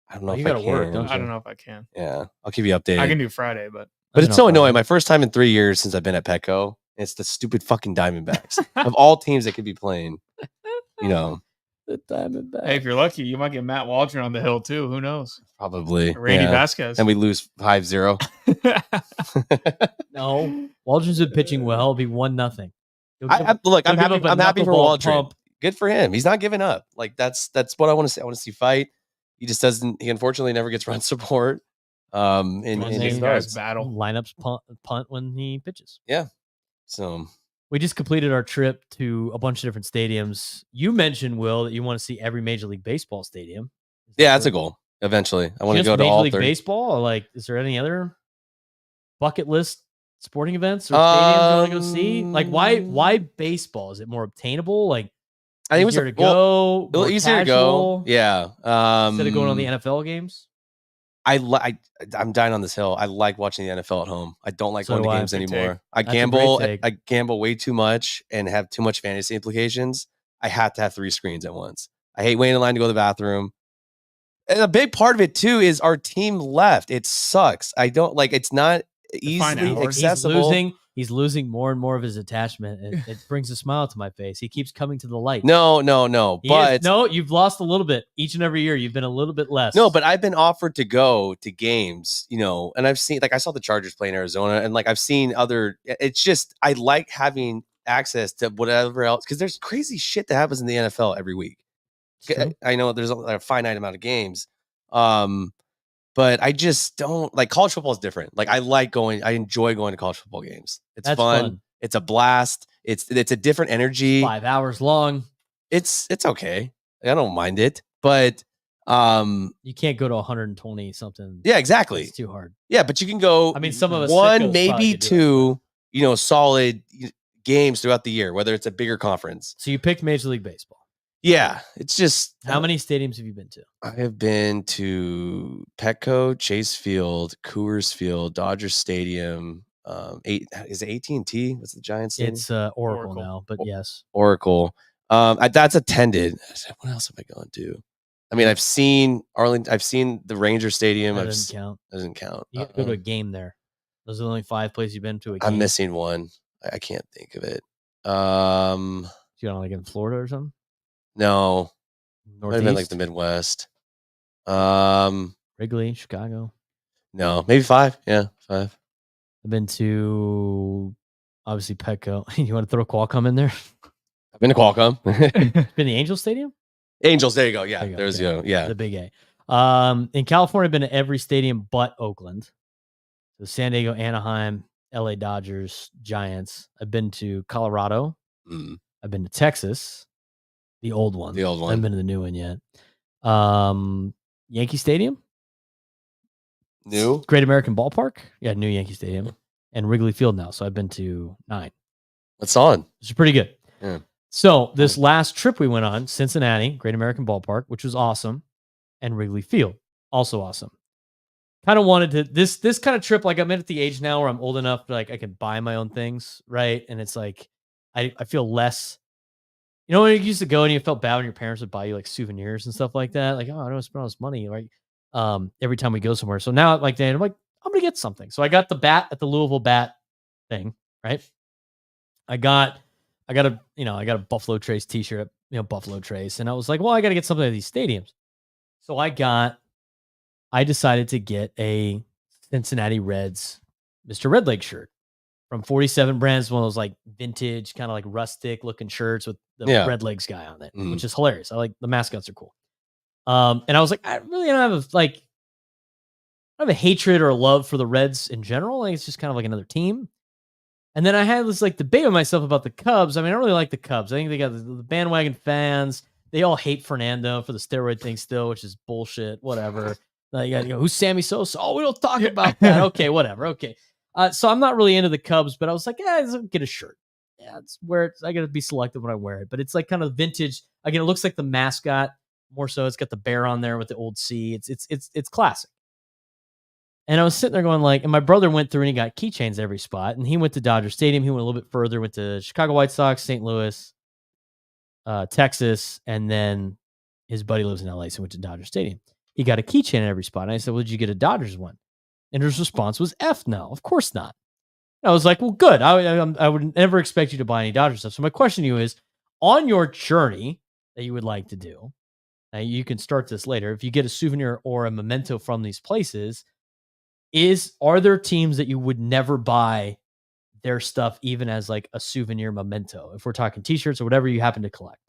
I don't know You if gotta I can. work, don't you? I don't know if I can. Yeah, I'll keep you updated. I can do Friday, but But I it's don't so know if I annoying. can. My first time in 3 years since I've been at Petco. It's the stupid fucking Diamondbacks of all teams that could be playing. You know, The Diamondbacks. hey, if you're lucky, you might get Matt Waldron on the hill too. Who knows? probably Randy yeah. Vasquez. And we lose 5-0. No, Waldron's been pitching well. It'll be 1-0. Look, I'm He'll give happy. up a I'm happy for knuckleball Waldron. pump. Good for him. He's not giving up. Like that's what I want to see. I want to see fight. He just doesn't. He unfortunately never gets run support. In And These then guys starts. battle. Lineups punt when he pitches. So We just completed our trip to a bunch of different stadiums. You mentioned, Will, that you want to see every Major League Baseball stadium. Is that yeah, that's a true? goal. Eventually, I want to Just go to Major all League 30. Baseball, or like, is there any other bucket list sporting events or stadiums you want to go see? Like, why baseball? Is it more obtainable? Like, I think it was easier to well, go, a little more easier to casual, go. Yeah. instead of going on the NFL games. I'm dying on this hill. I like watching the NFL at home. I don't like So going to do I. games Big take. anymore. I That's a great gamble. take. I gamble way too much and have too much fantasy implications. I have to have 3 screens at once. I hate waiting in line to go to the bathroom. And a big part of it too is our team left. It sucks. I don't like. It's not Define easily hours. accessible. He's losing more and more of his attachment. It brings a smile to my face. He keeps coming to the light. No. He But is, no, you've lost a little bit each and every year. You've been a little bit less. no, but I've been offered to go to games, and I've seen, like, I saw the Chargers play in Arizona, and like I've seen other. It's just I like having access to whatever else because there's crazy shit that happens in the NFL every week. It's true. I know there's a finite amount of games, but I just don't like college football is different. Like I enjoy going to college football games. It's That's fun. It's a blast. It's a different energy. 5 hours long. It's okay. I don't mind it, but You can't go to 120 something. yeah, exactly. It's too hard. Yeah, but you can go. I mean, some of us one, sickos maybe probably could do two, solid games throughout the year, whether it's a bigger conference. So you picked Major League Baseball. Yeah, it's just How many stadiums have you been to? I have been to Petco, Chase Field, Coors Field, Dodger Stadium. Is it AT&T? What's the Giants? Stadium? It's Oracle Oracle. now, but yes. Oracle. That's attended. What else have I gone to? I mean, I've seen Arlington. I've seen the Ranger Stadium. That I've doesn't count. doesn't count. You got to go to a game there. Those are the only 5 places you've been to a game. I'm missing one. I can't think of it. You know, like in Florida or something? No, might have been like Northeast? the Midwest. Wrigley, Chicago. No, maybe 5. Yeah, 5. I've been to, obviously, Petco. You want to throw Qualcomm in there? I've been to Qualcomm. Been to Angel Stadium? Angels. There you go. Yeah, There you go, there's okay. you. Yeah, The Big A. In California, I've been to every stadium but Oakland. So San Diego, Anaheim, LA Dodgers, Giants. I've been to Colorado. Mm. I've been to Texas. The old one. The old I haven't one. been to the new one yet. Yankee Stadium? New? Great American Ballpark? Yeah, new Yankee Stadium. And Wrigley Field now. So I've been to 9. It's on. Which is pretty good. Yeah. So this last trip we went on, Cincinnati, Great American Ballpark, which was awesome, and Wrigley Field, also awesome. Kind of wanted to this kind of trip, like I'm at the age now where I'm old enough to, like, I can buy my own things, right? And it's like I feel less. You know, when you used to go and you felt bad when your parents would buy you like souvenirs and stuff like that, like, oh, I don't spend all this money, right? Every time we go somewhere. So now, like, Dan, I'm like, I'm gonna get something. So I got the bat at the Louisville bat thing, right? I got a Buffalo Trace t-shirt, Buffalo Trace. And I was like, well, I got to get something at these stadiums. So I decided to get a Cincinnati Reds Mr. Redleg shirt from 47 Brands, one of those like vintage, kind of like rustic looking shirts with the Red Legs guy on it, which is hilarious. I like the mascots are cool. And I was like, I really don't have a hatred or a love for the Reds in general. Like, it's just kind of like another team. And then I had this like debate with myself about the Cubs. I mean, I don't really like the Cubs. I think they got the bandwagon fans. They all hate Fernando for the steroid thing still, which is bullshit. Whatever. You got to go, who's Sammy Sosa? Oh, we don't talk about that. Okay, whatever. Okay. So I'm not really into the Cubs, but I was like, yeah, let's get a shirt. Yeah, it's where I got to be selective when I wear it. But it's like kind of vintage. Again, it looks like the mascot more so. It's got the bear on there with the old C. It's classic. And I was sitting there going like, and my brother went through and he got keychains every spot. And he went to Dodger Stadium. He went a little bit further, went to Chicago White Sox, St. Louis, Texas. And then his buddy lives in LA, so went to Dodger Stadium. He got a keychain at every spot. And I said, well, did you get a Dodgers one? And his response was, F no, of course not. I was like, well, good. I would never expect you to buy any Dodger stuff. So my question to you is, on your journey that you would like to do, now you can start this later. If you get a souvenir or a memento from these places, are there teams that you would never buy their stuff even as like a souvenir memento? If we're talking t-shirts or whatever you happen to collect,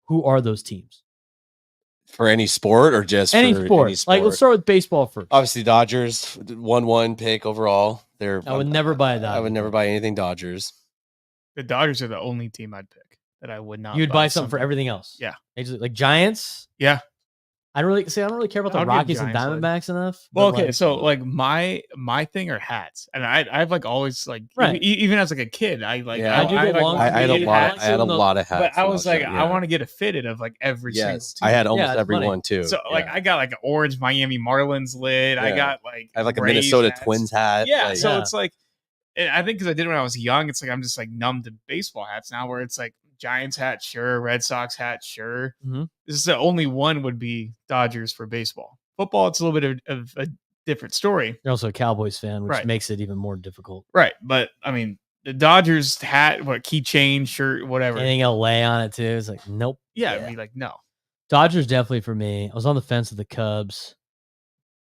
who are those teams? For any sport or just any for sport? Any sport? Like, let's start with baseball first. Obviously, Dodgers 1-1 pick overall. I would never buy a Dodgers. I would never buy anything Dodgers. The Dodgers are the only team I'd pick that I would not. You'd buy something for everything else. Yeah, like Giants. Yeah. I don't really care about the Rockies and Diamondbacks enough. Well, okay, so like my thing are hats, and I've like always like even as like a kid, I had a lot of hats. But I was like, I want to get a fitted of like every single team. I had almost every one too. So like I got like an orange Miami Marlins lid. I got like I have like a Minnesota Twins hat. Yeah, so it's like I think because I did it when I was young, it's like I'm just like numb to baseball hats now, where it's like Giants hat, sure. Red Sox hat, sure. Mm-hmm. This is the only one would be Dodgers for baseball. Football, it's a little bit of a different story. You're also a Cowboys fan, which makes it even more difficult. Right. But I mean, the Dodgers hat, keychain, shirt, whatever. Anything LA on it too. It's like, nope. Yeah, I'd be like, no. Dodgers definitely for me. I was on the fence with the Cubs.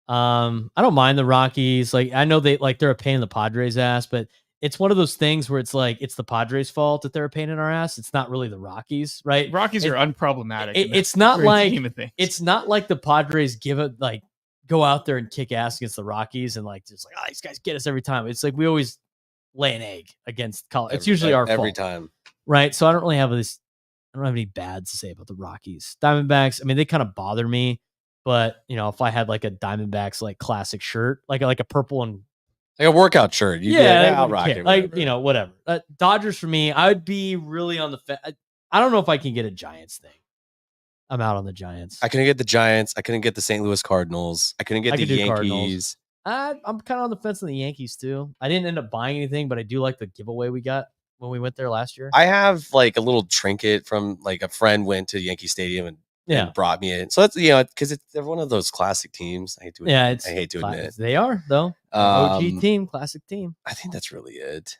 I don't mind the Rockies. Like, I know they're a pain in the Padres' ass, but it's one of those things where it's like it's the Padres' fault that they're a pain in our ass. It's not really the Rockies, right? Rockies are unproblematic. It's not like the Padres go out there and kick ass against the Rockies and like just like, these guys get us every time. It's like we always lay an egg against college. It's usually our fault every time, right? So I don't have any bad to say about the Rockies. Diamondbacks, I mean, they kind of bother me, but if I had like a Diamondbacks like classic shirt, like a purple and like a workout shirt. I'll rock it. Like, whatever. Dodgers for me, I would be really on the I don't know if I can get a Giants thing. I'm out on the Giants. I couldn't get the Giants. I couldn't get the St. Louis Cardinals. I couldn't get the Yankees. I'm kind of on the fence on the Yankees too. I didn't end up buying anything, but I do like the giveaway we got when we went there last year. I have like a little trinket from like a friend went to Yankee Stadium and brought me in. So that's because they're one of those classic teams. I hate to admit they are though. OG team, classic team. I think that's really it.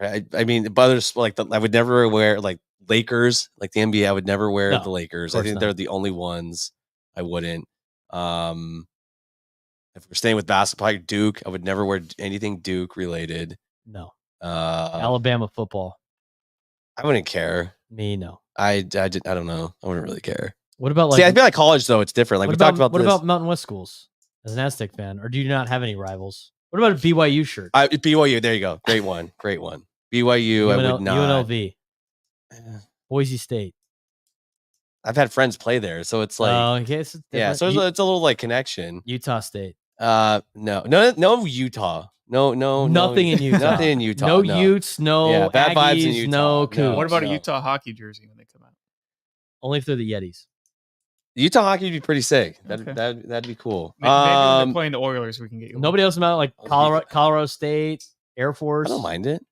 Right? I mean, but others like I would never wear like Lakers, like the NBA. I would never wear the Lakers. I think they're the only ones I wouldn't. If we're staying with basketball, like Duke, I would never wear anything Duke related. No. Alabama football. I wouldn't care. Me, no. I don't know. I wouldn't really care. What about I feel like college though, it's different. Like we talked about. What about Mountain West schools? As an Aztec fan, or do you not have any rivals? What about a BYU shirt? BYU, there you go. Great one. BYU, I would not. UNLV. Boise State. I've had friends play there, so it's like okay, so yeah, so it's a little like connection. Utah State. No Utah. No, Nothing in Utah. Nothing in Utah. No Utes, no Yeah, bad vibes in Aggies, Utah. no No. Cougs. What about a no. Utah hockey jersey when they come out? Only if they're the Yetis. Utah hockey would be pretty sick. Okay. That'd be cool. Maybe when they're playing the Oilers, we can get you. Nobody else about like Colorado State, Air I Force. don't mind it.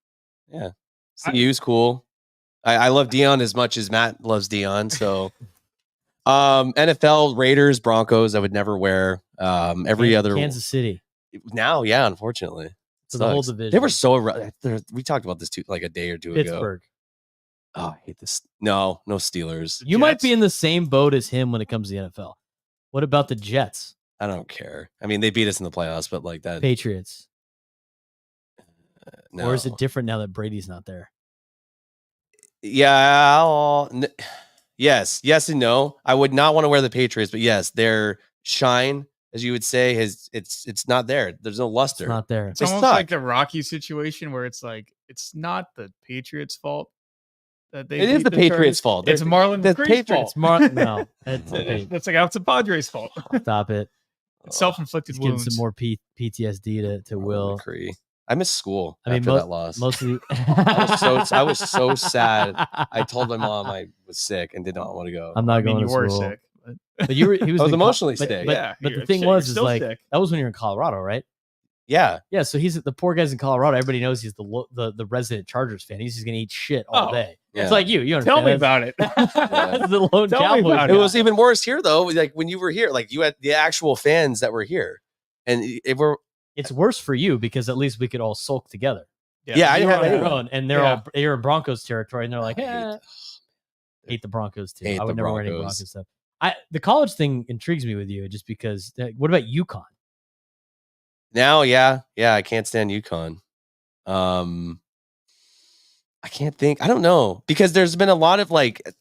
Yeah, CU's cool. I love Dion as much as Matt loves Dion. So, NFL, Raiders, Broncos, I would never wear. Every other Kansas City. Now, yeah, unfortunately, So the whole sucks. division. They were so. We talked about this too, like a day or two ago. Pittsburgh. Oh, I hate this. No Steelers. You might Jets? be in the same boat as him when it comes to the NFL. What about the Jets? I don't care. I mean, they beat us in the playoffs, but like that. Patriots. No. Or is it different now that Brady's not there? Yeah. Yes and no. I would not want to wear the Patriots, but yes, their shine, as you would say, it's not there. There's no luster. It's not there. It's They almost suck. like the Rocky situation where it's like it's not the Patriots' fault that they. It is beat the Patriots' Chargers. fault. It's Marlon the McCree's Patriots. fault. No. It's That's like it's the Padres' fault. Stop it. It's self-inflicted He's getting wounds. some more PTSD to Will. McCree. I missed school I mean, after that loss. Most of the I was so sad. I told my mom I was sick and did not want to go. I'm not I mean, going you to were school. sick. But he was I was in emotionally but, sick. But, Yeah, but you're the thing sick. was, You're is still like sick. that was when you're in Colorado, right? Yeah. Yeah. So he's the poor guy's in Colorado. Everybody knows he's the resident Chargers fan. He's just gonna eat shit all Oh, day. yeah. It's like you. You Tell me understand? about it. That's the lone Tell me Cowboys about It guy. was even worse here though. Like when you were here, like you had the actual fans that were here, and if we're It's worse for you because at least we could all sulk together. Yeah, I You didn't were have on your anyone. own, and you're in Broncos territory, and they're like, hate the Broncos too. Hate I would the never wear any Broncos. Broncos stuff. The college thing intrigues me with you just because. What about UConn? now, yeah, I can't stand UConn. I can't think. I don't know because there's been a lot of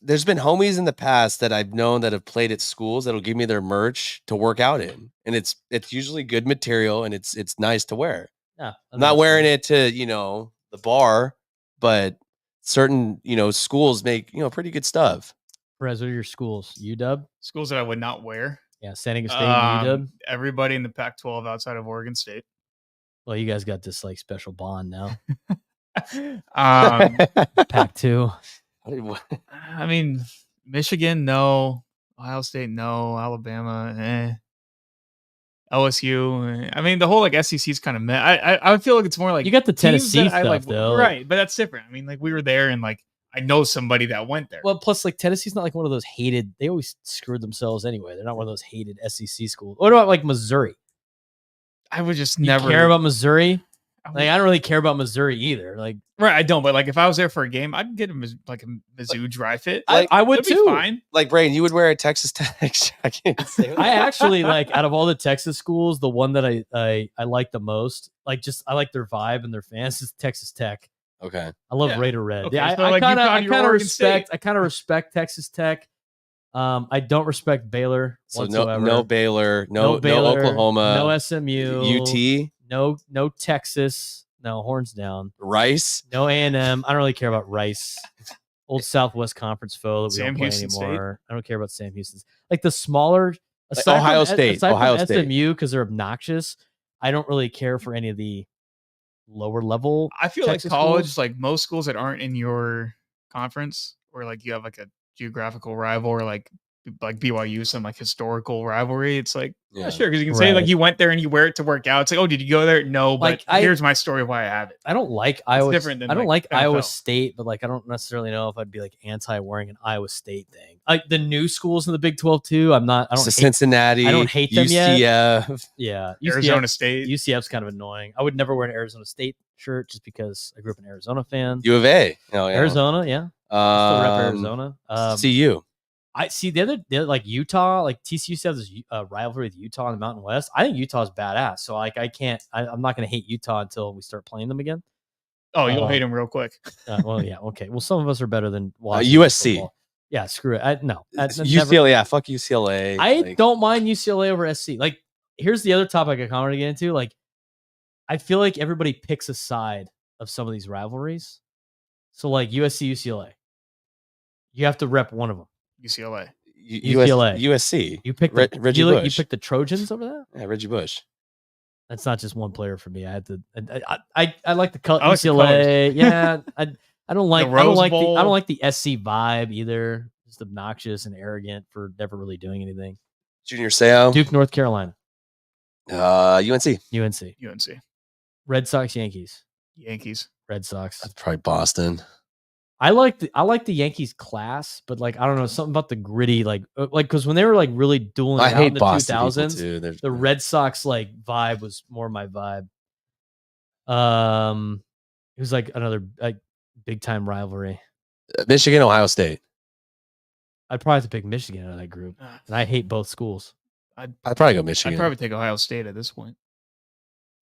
there's been homies in the past that I've known that have played at schools that'll give me their merch to work out in, and it's usually good material and it's nice to wear. Yeah, I'm not wearing it to the bar, but certain schools make pretty good stuff. Perez, what are your schools? UW? Schools that I would not wear. Yeah, San Diego State, UW. Everybody in the Pac-12 outside of Oregon State. Well, you guys got this like special bond now. Pac-2. I mean, Michigan, no. Ohio State, no. Alabama, LSU. I mean, the whole like SEC is kind of meh. I feel like it's more like You got the teams Tennessee that I stuff like, though, right? But that's different. I mean, like we were there, and like I know somebody that went there. Well, plus like Tennessee's not like one of those hated. They always screwed themselves anyway. They're not one of those hated SEC schools. What about like Missouri? I would just You never care about Missouri. I Like I don't really care about Missouri either. Like right, I don't. But like if I was there for a game, I'd get a Mizzou dry fit. I would That'd be too. fine. Like Braden, you would wear a Texas Tech jacket. I actually like out of all the Texas schools, the one that I like the most, like just I like their vibe and their fans is Texas Tech. Okay. I love Yeah. Raider Red. Okay, Yeah, so I like kind UConn, you're of Oregon State. respect Texas Tech. I don't respect Baylor So whatsoever. no Baylor, no Baylor, Oklahoma, no SMU, UT, no Texas, no horns down, Rice. no A&M. I don't really care about Rice. Old Southwest Conference foe that we Sam don't play Houston State. anymore. I don't care about Sam Houston's. Like the smaller Ohio State, aside Ohio from State. SMU because they're obnoxious. I don't really care for any of the lower level. I feel Texas like college, schools. like most schools that aren't in your conference, or like you have like a geographical rival, or like BYU, some like historical rivalry. It's like Yeah. sure, because you can say like Right. you went there and you wear it to work out. It's like, oh, did you go there? No, but Like, here's my story of why I have it. I don't like Iowa. different than, I don't like, like Iowa NFL. State, but like I don't necessarily know if I'd be like anti wearing an Iowa State thing. Like the new schools in the Big 12 too. I'm not. I don't. So Hate, Cincinnati. I don't hate them UCF. yet. yeah, Arizona State. UCF's kind of annoying. I would never wear an Arizona State shirt just because I grew up an Arizona fan. U of A. Oh, yeah. Arizona, yeah. Still rep Arizona. CU. I see the other like Utah, like TCU used to have this rivalry with Utah in the Mountain West. I think Utah's badass. So like I'm not going to hate Utah until we start playing them again. Oh, you'll hate them real quick. Well, yeah, okay. Well, some of us are better than Washington USC. football. Yeah, screw it. No, UCLA. Yeah, fuck UCLA. I don't mind UCLA over SC. Like, here's the other topic I wanted to get into. Like, I feel like everybody picks a side of some of these rivalries. So like USC, UCLA, you have to rep one of them. UCLA. UCLA. USC. You picked Reggie you Bush. picked the Trojans over there. Yeah, Reggie Bush. That's not just one player for me. I had to. I like the color. I like the UCLA. Yeah, I don't like. I Rose don't like Bowl. I don't like the SC vibe either. Just obnoxious and arrogant for never really doing anything. Junior Seau. Duke, North Carolina. UNC. UNC. Red Sox, Yankees. Yankees. Red Sox. That's probably Boston. I like the Yankees class, but like I don't know, something about the gritty, like because when they were like really dueling I out hate in the Boston 2000s, too. the Red Sox like vibe was more my vibe. It was like another like big time rivalry. Michigan, Ohio State. I'd probably have to pick Michigan out of that group, and I hate both schools. I'd probably go Michigan. I'd probably take Ohio State at this point.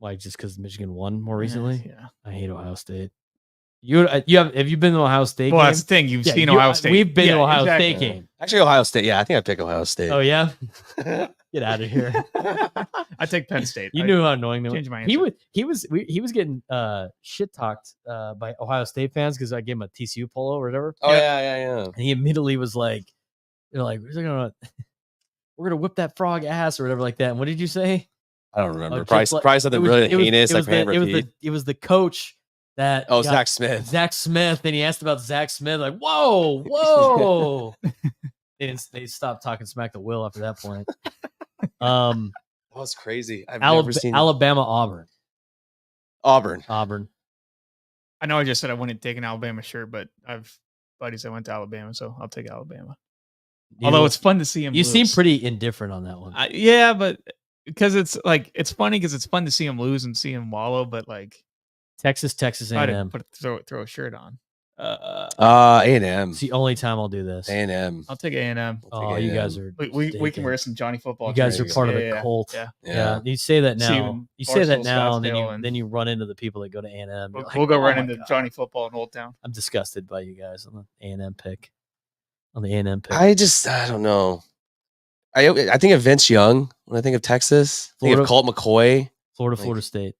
Like just because Michigan won more recently. Yeah. I hate Ohio State. Have you been to Ohio State? Well, game? that's the thing. You've seen Ohio State. We've been to Ohio exactly. State game. Actually, Ohio State. Yeah, I think I'd pick Ohio State. Oh yeah, get out of here. I take Penn State. You knew how annoying they changed were. my He was getting shit talked by Ohio State fans because I gave him a TCU polo or whatever. Oh yeah. And he immediately was like, "They're like, we're gonna whip that frog ass or whatever like that." And what did you say? I don't remember. Oh, probably something really heinous. It was the coach that. Oh, Zach Smith. Zach Smith. And he asked about Zach Smith. Like, whoa. They stopped talking smack to Will after that point. That was crazy. I've never seen Alabama, Auburn. Auburn. I know I just said I wouldn't take an Alabama shirt, but I've buddies that went to Alabama, so I'll take Alabama. Although it's fun to see him. You lose. seem pretty indifferent on that one. Yeah, but because it's funny because it's fun to see him lose and see him wallow, but like Texas I A&M. didn't throw a shirt on. A&M. It's the only time I'll do this. A&M. I'll take A&M. Oh, you guys are. We can wear some Johnny Football. You guys are jerseys. part of the Yeah. cult. Yeah. You say that now. Steven, You say that Barstool, now, and Scottsdale, then you run into the people that go to A&M. We'll go run into Johnny Football in Old Town. I'm disgusted by you guys on the A&M pick. I don't know. I think of Vince Young when I think of Texas. I think of Colt McCoy. Florida State.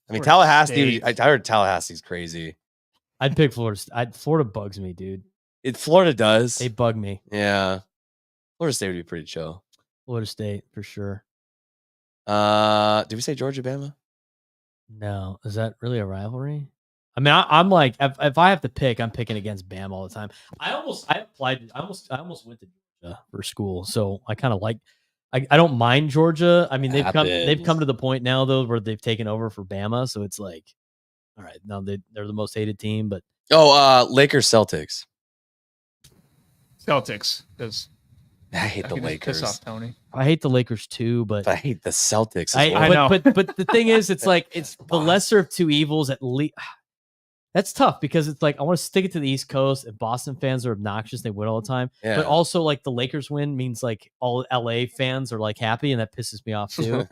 I mean, Tallahassee. I heard Tallahassee's crazy. I'd pick Florida. Florida bugs me, dude. Florida does. They bug me. Yeah. Florida State would be pretty chill. Florida State for sure. Did we say Georgia, Bama? No, is that really a rivalry? I mean, I'm like, if I have to pick, I'm picking against Bama all the time. I almost went to Georgia for school, so I kind of like. I don't mind Georgia. I mean, they've come to the point now though where they've taken over for Bama, so it's like, all right, now they're the most hated team. But Lakers Celtics. Because I hate the Lakers. Piss off Tony. I hate the Lakers too, but I hate the Celtics. I know. But the thing is, it's like it's the lesser of two evils. At least that's tough because it's like I want to stick it to the East Coast. And Boston fans are obnoxious; they win all the time. Yeah. But also, like the Lakers win means like all LA fans are like happy, and that pisses me off too.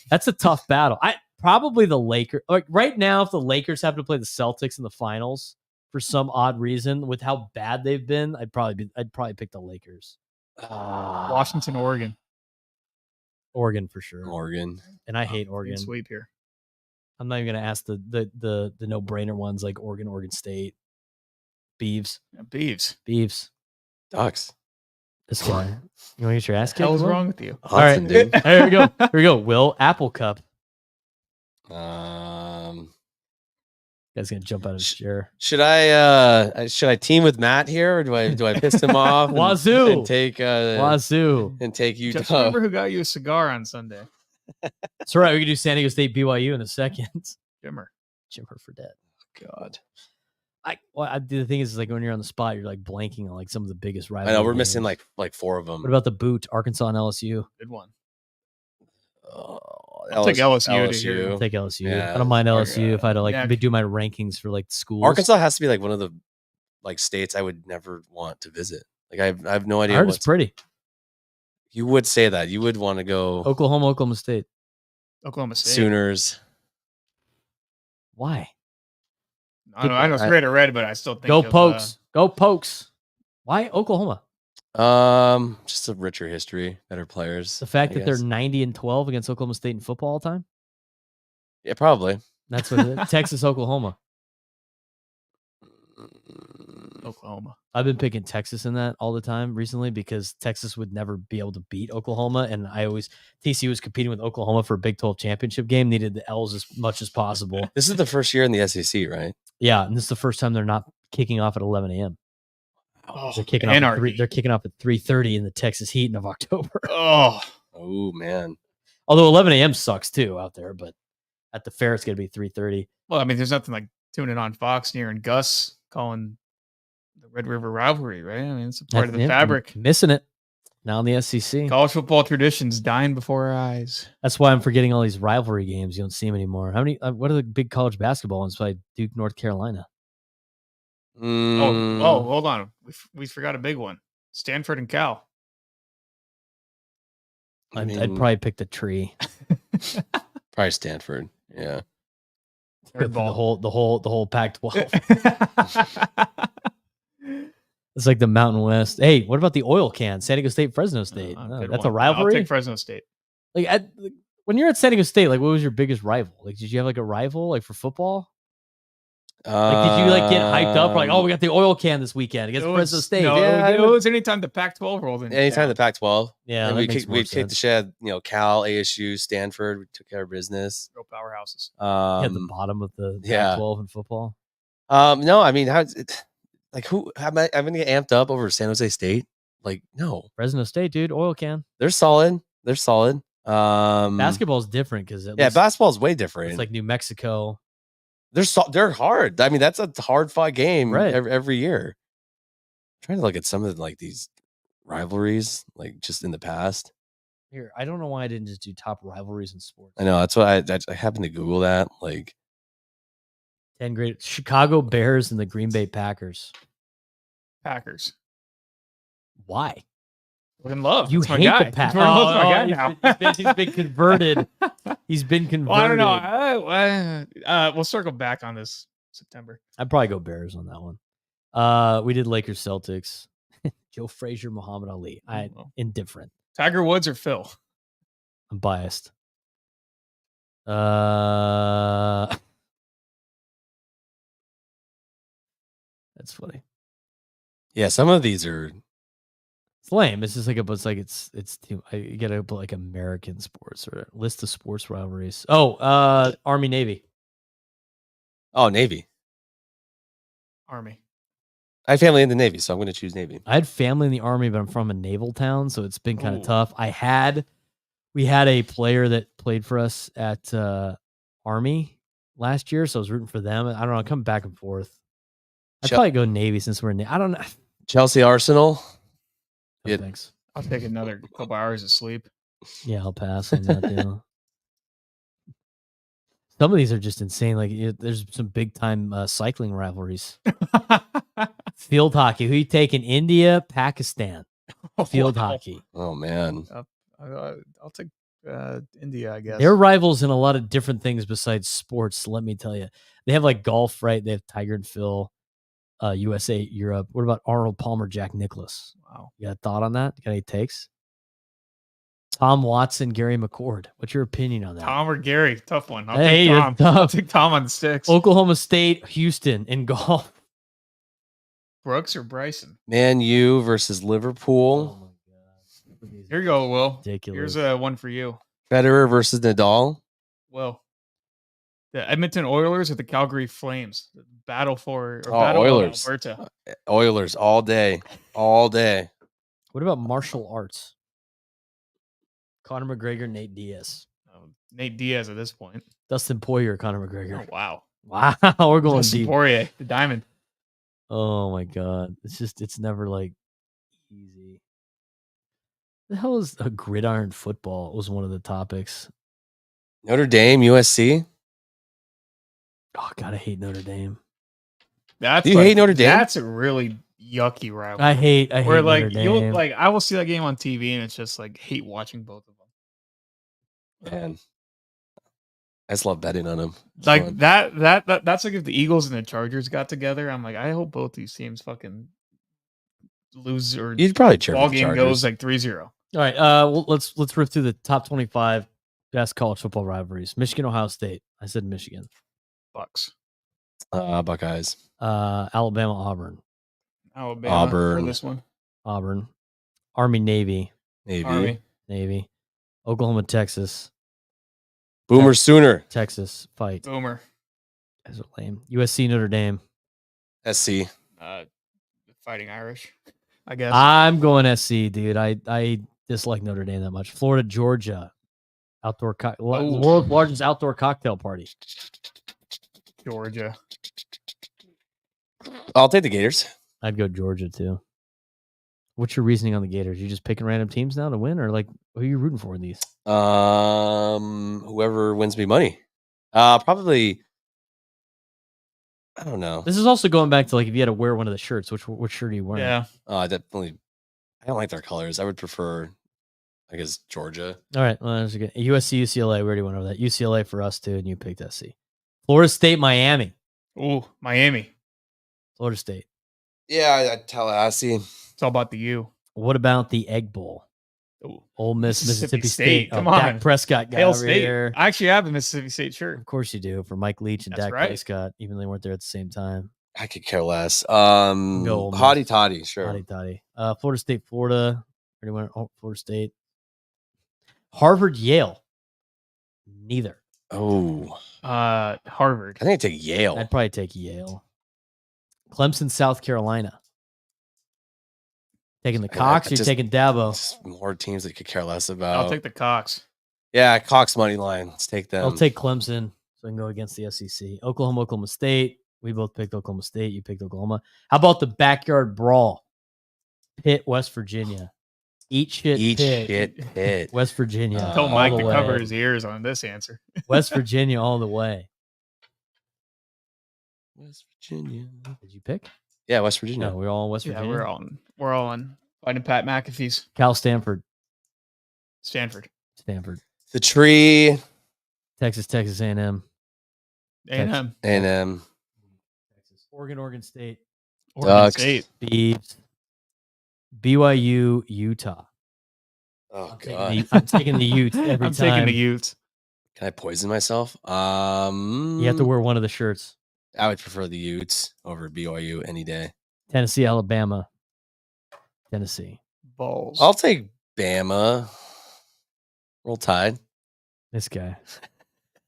That's a tough battle. Probably the Lakers. Like right now, if the Lakers have to play the Celtics in the finals for some odd reason, with how bad they've been, I'd probably pick the Lakers. Washington, Oregon for sure. Oregon, and I hate Oregon. Sweep here. I'm not even gonna ask the no brainer ones like Oregon State, Beavs, Ducks. This guy. You want to get your ass kicked? What the hell's wrong with you? All right, dude. Here we go. Here we go. Will Apple Cup. Guy's gonna jump out of his chair. Should I team with Matt here, or do I piss him off? Wazoo and take Wazoo and take Utah. Just remember who got you a cigar on Sunday. It's all right. We can do San Diego State BYU in a second. Jimmer for dead. God. The thing is like when you're on the spot, you're like blanking on like some of the biggest rivalries. I know we're missing like four of them. What about the boot? Arkansas and LSU. Good one. I'll take LSU. To hear. I'll take LSU. Yeah. I don't mind LSU if I had to like do my rankings for like schools. Arkansas has to be like one of the like states I would never want to visit. Like I have no idea. I heard it's pretty. You would say that. You would want to go Oklahoma State. Sooners. Why? I know straight or red, but I still think go Pokes. Why Oklahoma? Just a richer history, better players. The fact that they're 90-12 against Oklahoma State in football all the time. Yeah, probably. That's what it is. Texas, Oklahoma. Oklahoma. I've been picking Texas in that all the time recently because Texas would never be able to beat Oklahoma, and TCU was competing with Oklahoma for a Big 12 championship game, needed the L's as much as possible. This is the first year in the SEC, right? Yeah, and this is the first time they're not kicking off at 11 a.m. Oh, They're kicking anarchy. they're kicking off at 3:30 in the Texas heat of October. Oh, Man. Although 11 a.m. sucks too out there, but at the fair it's gonna be 3:30. well, I mean, there's nothing like tuning on Fox and hearing Gus calling the Red River rivalry, right? I mean, it's a part of the fabric. Missing it now in the SEC. College football traditions dying before our eyes. That's why I'm forgetting all these rivalry games. You don't see them anymore. How many? What are the big college basketball ones? By Duke, North Carolina. Oh, hold on. We forgot a big one. Stanford and Cal. I'd probably pick the tree. Probably Stanford. Yeah. Third ball. The whole Pac-12. It's like the Mountain West. Hey, what about the oil can? San Diego State, Fresno State. That's a rivalry. I'll take Fresno State. When you're at San Diego State, like, what was your biggest rival? Like, did you have like a rival like for football? Like, did you like get hyped up? Like, oh, we got the oil can this weekend against Fresno State. No, Yeah, it was anytime the Pac-12 rolled in. Anytime the Pac-12. Yeah, and that we makes more kicked the sense. shed. Cal, ASU, Stanford. We took care of business. Real powerhouses. At the bottom of the yeah. Pac-12 in football. No, I mean, how's it? Like, who am I going to get amped up over San Jose State? Like, no. Fresno State, dude, oil can. They're solid. Basketball's different because basketball's way different. It's like New Mexico. They're hard. I mean, that's a hard fought game Right. every year. I'm trying to look at some of like these rivalries, like just in the past. Here, I don't know why I didn't just do top rivalries in sports. I know that's what I happened to Google that. Like 10 great Chicago Bears and the Green Bay Packers. Packers. Why? We're in love. You That's my hate guy. the Packers. We're in love with my guy now. He's been converted. He's been converted. Well, I don't know. We'll circle back on this September. I'd probably go Bears on that one. We did Lakers Celtics. Joe Frazier, Muhammad Ali. Indifferent. Tiger Woods or Phil? I'm biased. That's funny. Yeah, some of these are. It's lame. It's just like it's too. You gotta put like American sports or list of sports rivalries. Oh, Army Navy. Oh, Navy. Army. I have family in the Navy, so I'm going to choose Navy. I had family in the Army, but I'm from a naval town, so it's been kind of tough. We had a player that played for us at Army last year, so I was rooting for them. I don't know. I'm coming back and forth. I'd probably go Navy since we're in. I don't know. Chelsea Arsenal. No, thanks. I'll take another couple hours of sleep. Yeah, I'll pass on that deal. Some of these are just insane. Like, there's some big time cycling rivalries. Field hockey. Who you taking? India, Pakistan. Field hockey. Oh man. I'll take India, I guess. They're rivals in a lot of different things besides sports. Let me tell you, they have like golf, right? They have Tiger and Phil, USA, Europe. What about Arnold Palmer, Jack Nicklaus? Wow. You got a thought on that? You got any takes? Tom Watson, Gary McCord. What's your opinion on that? Tom or Gary? Tough one. I'll Hey, take Tom. tough. I'll take Tom on the sticks. Oklahoma State, Houston in golf. Brooks or Bryson? Man U versus Liverpool. Oh my God. Here you go, Will. Ridiculous. Here's one for you. Federer versus Nadal. Will. The Edmonton Oilers or the Calgary Flames? The battle for Oilers. Alberta. Oilers all day. All day. What about martial arts? Conor McGregor, Nate Diaz. Nate Diaz at this point. Dustin Poirier, Conor McGregor. Oh, wow. Wow, we're going Dustin deep. Poirier, the diamond. Oh my God. It's never like easy. The hell is a gridiron football? Was one of the topics. Notre Dame, USC. Oh God, I hate Notre Dame. That's Do you hate Notre Dame? That's a really yucky rivalry. I hate Where like Notre Dame. you'll like I will see that game on TV and it's just like hate watching both of them. Man. I just love betting on them. Like that's like if the Eagles and the Chargers got together. I'm like, I hope both these teams fucking lose or You'd probably cheer ball for the game Chargers. goes like 3-0. All right, well, let's rip through the top 25 best college football rivalries. Michigan, Ohio State. I said Michigan. Bucks. Buckeyes. Alabama, Auburn. Alabama Auburn. for this one. Auburn, Army, Navy, Navy. Army. Oklahoma, Texas, Boomer Sooner. Texas, fight. Boomer. Those are lame. USC, Notre Dame. SC. Fighting Irish, I guess. I'm going SC, dude. I dislike Notre Dame that much. Florida, Georgia, world's largest outdoor cocktail party. Georgia. I'll take the Gators. I'd go Georgia too. What's your reasoning on the Gators? You just picking random teams now to win, or like who are you rooting for in these? Whoever wins me money. Probably. I don't know. This is also going back to like if you had to wear one of the shirts, which shirt are you wearing? Yeah. Definitely. I don't like their colors. I would prefer, I guess, Georgia. All right. Well, that's good. USC, UCLA. We already went over that. UCLA for us too, and you picked SC. Florida State, Miami. Ooh, Miami. Florida State. Yeah, Tallahassee. It's all about the U. What about the Egg Bowl? Ooh. Ole Miss, Mississippi State. State. Come Dak on. Prescott guy Hail over State. here. I actually have the Mississippi State shirt. Of course you do, for Mike Leach and That's Dak right. Prescott, even though they weren't there at the same time. I could care less. Ole Miss. Hotty Toddy, sure. Hotty toddy. Florida State, Florida. Already went. Florida State. Harvard, Yale. Neither. Oh, Harvard. I think I'd take Yale. I'd probably take Yale. Clemson, South Carolina. Taking the Cox, you're taking Dabo. Just more teams that you could care less about. I'll take the Cox. Yeah, Cox money line. Let's take them. I'll take Clemson so I can go against the SEC. Oklahoma, Oklahoma State. We both picked Oklahoma State. You picked Oklahoma. How about the backyard brawl? Pitt, West Virginia. Eat shit, Pitt. West Virginia. I told all Mike the to way. cover his ears on this answer. West Virginia all the way. West Virginia. Did you pick? Yeah, West Virginia. No, we're all in West Virginia. Yeah, we're all on fighting Pat McAfee's. Cal, Stanford. Stanford. The tree. Texas, A&M. A&M. A&M. Texas. Oregon State. Oregon Ducks. State. Beavs. BYU, Utah. Oh, I'm God. I'm taking the Utes every I'm time. taking the Utes. Can I poison myself? You have to wear one of the shirts. I would prefer the Utes over BYU any day. Tennessee, Alabama. Tennessee. Balls. I'll take Bama. Roll Tide. This guy.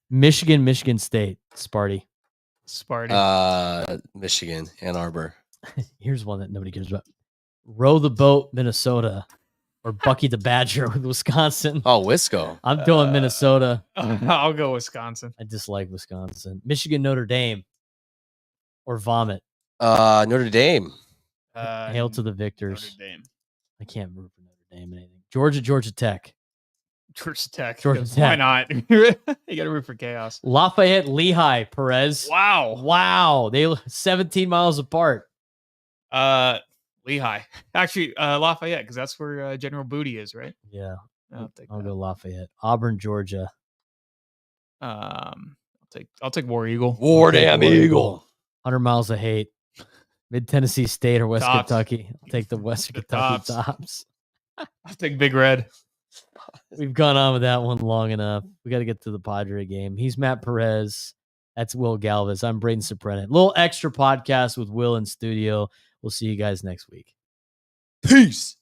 Michigan State. Sparty. Michigan, Ann Arbor. Here's one that nobody cares about. Row the boat, Minnesota. Or Bucky the Badger with Wisconsin. Oh, Wisco. I'm doing Minnesota. I'll go Wisconsin. I dislike Wisconsin. Michigan, Notre Dame. Or Vomit. Notre Dame. Hail to the victors. Notre Dame. I can't root for Notre Dame anything. Georgia Tech. Georgia Tech. Georgia Because Tech. Why not? You got to root for chaos. Lafayette, Lehigh, Perez. Wow. They 17 miles apart. Lehigh. Actually, Lafayette, because that's where General Booty is, right? Yeah. I'll Go Lafayette. Auburn, Georgia. I'll take War Eagle. War Damn Damn Eagle. 100 miles of hate. Mid Tennessee State or West Tops. Kentucky. I'll take the West The Kentucky Tops. Tops. I'll take Big Red. We've gone on with that one long enough. We got to get to the Padre game. He's Matt Perez. That's Will Galvez. I'm Braden Soprenet. Little extra podcast with Will in studio. We'll see you guys next week. Peace.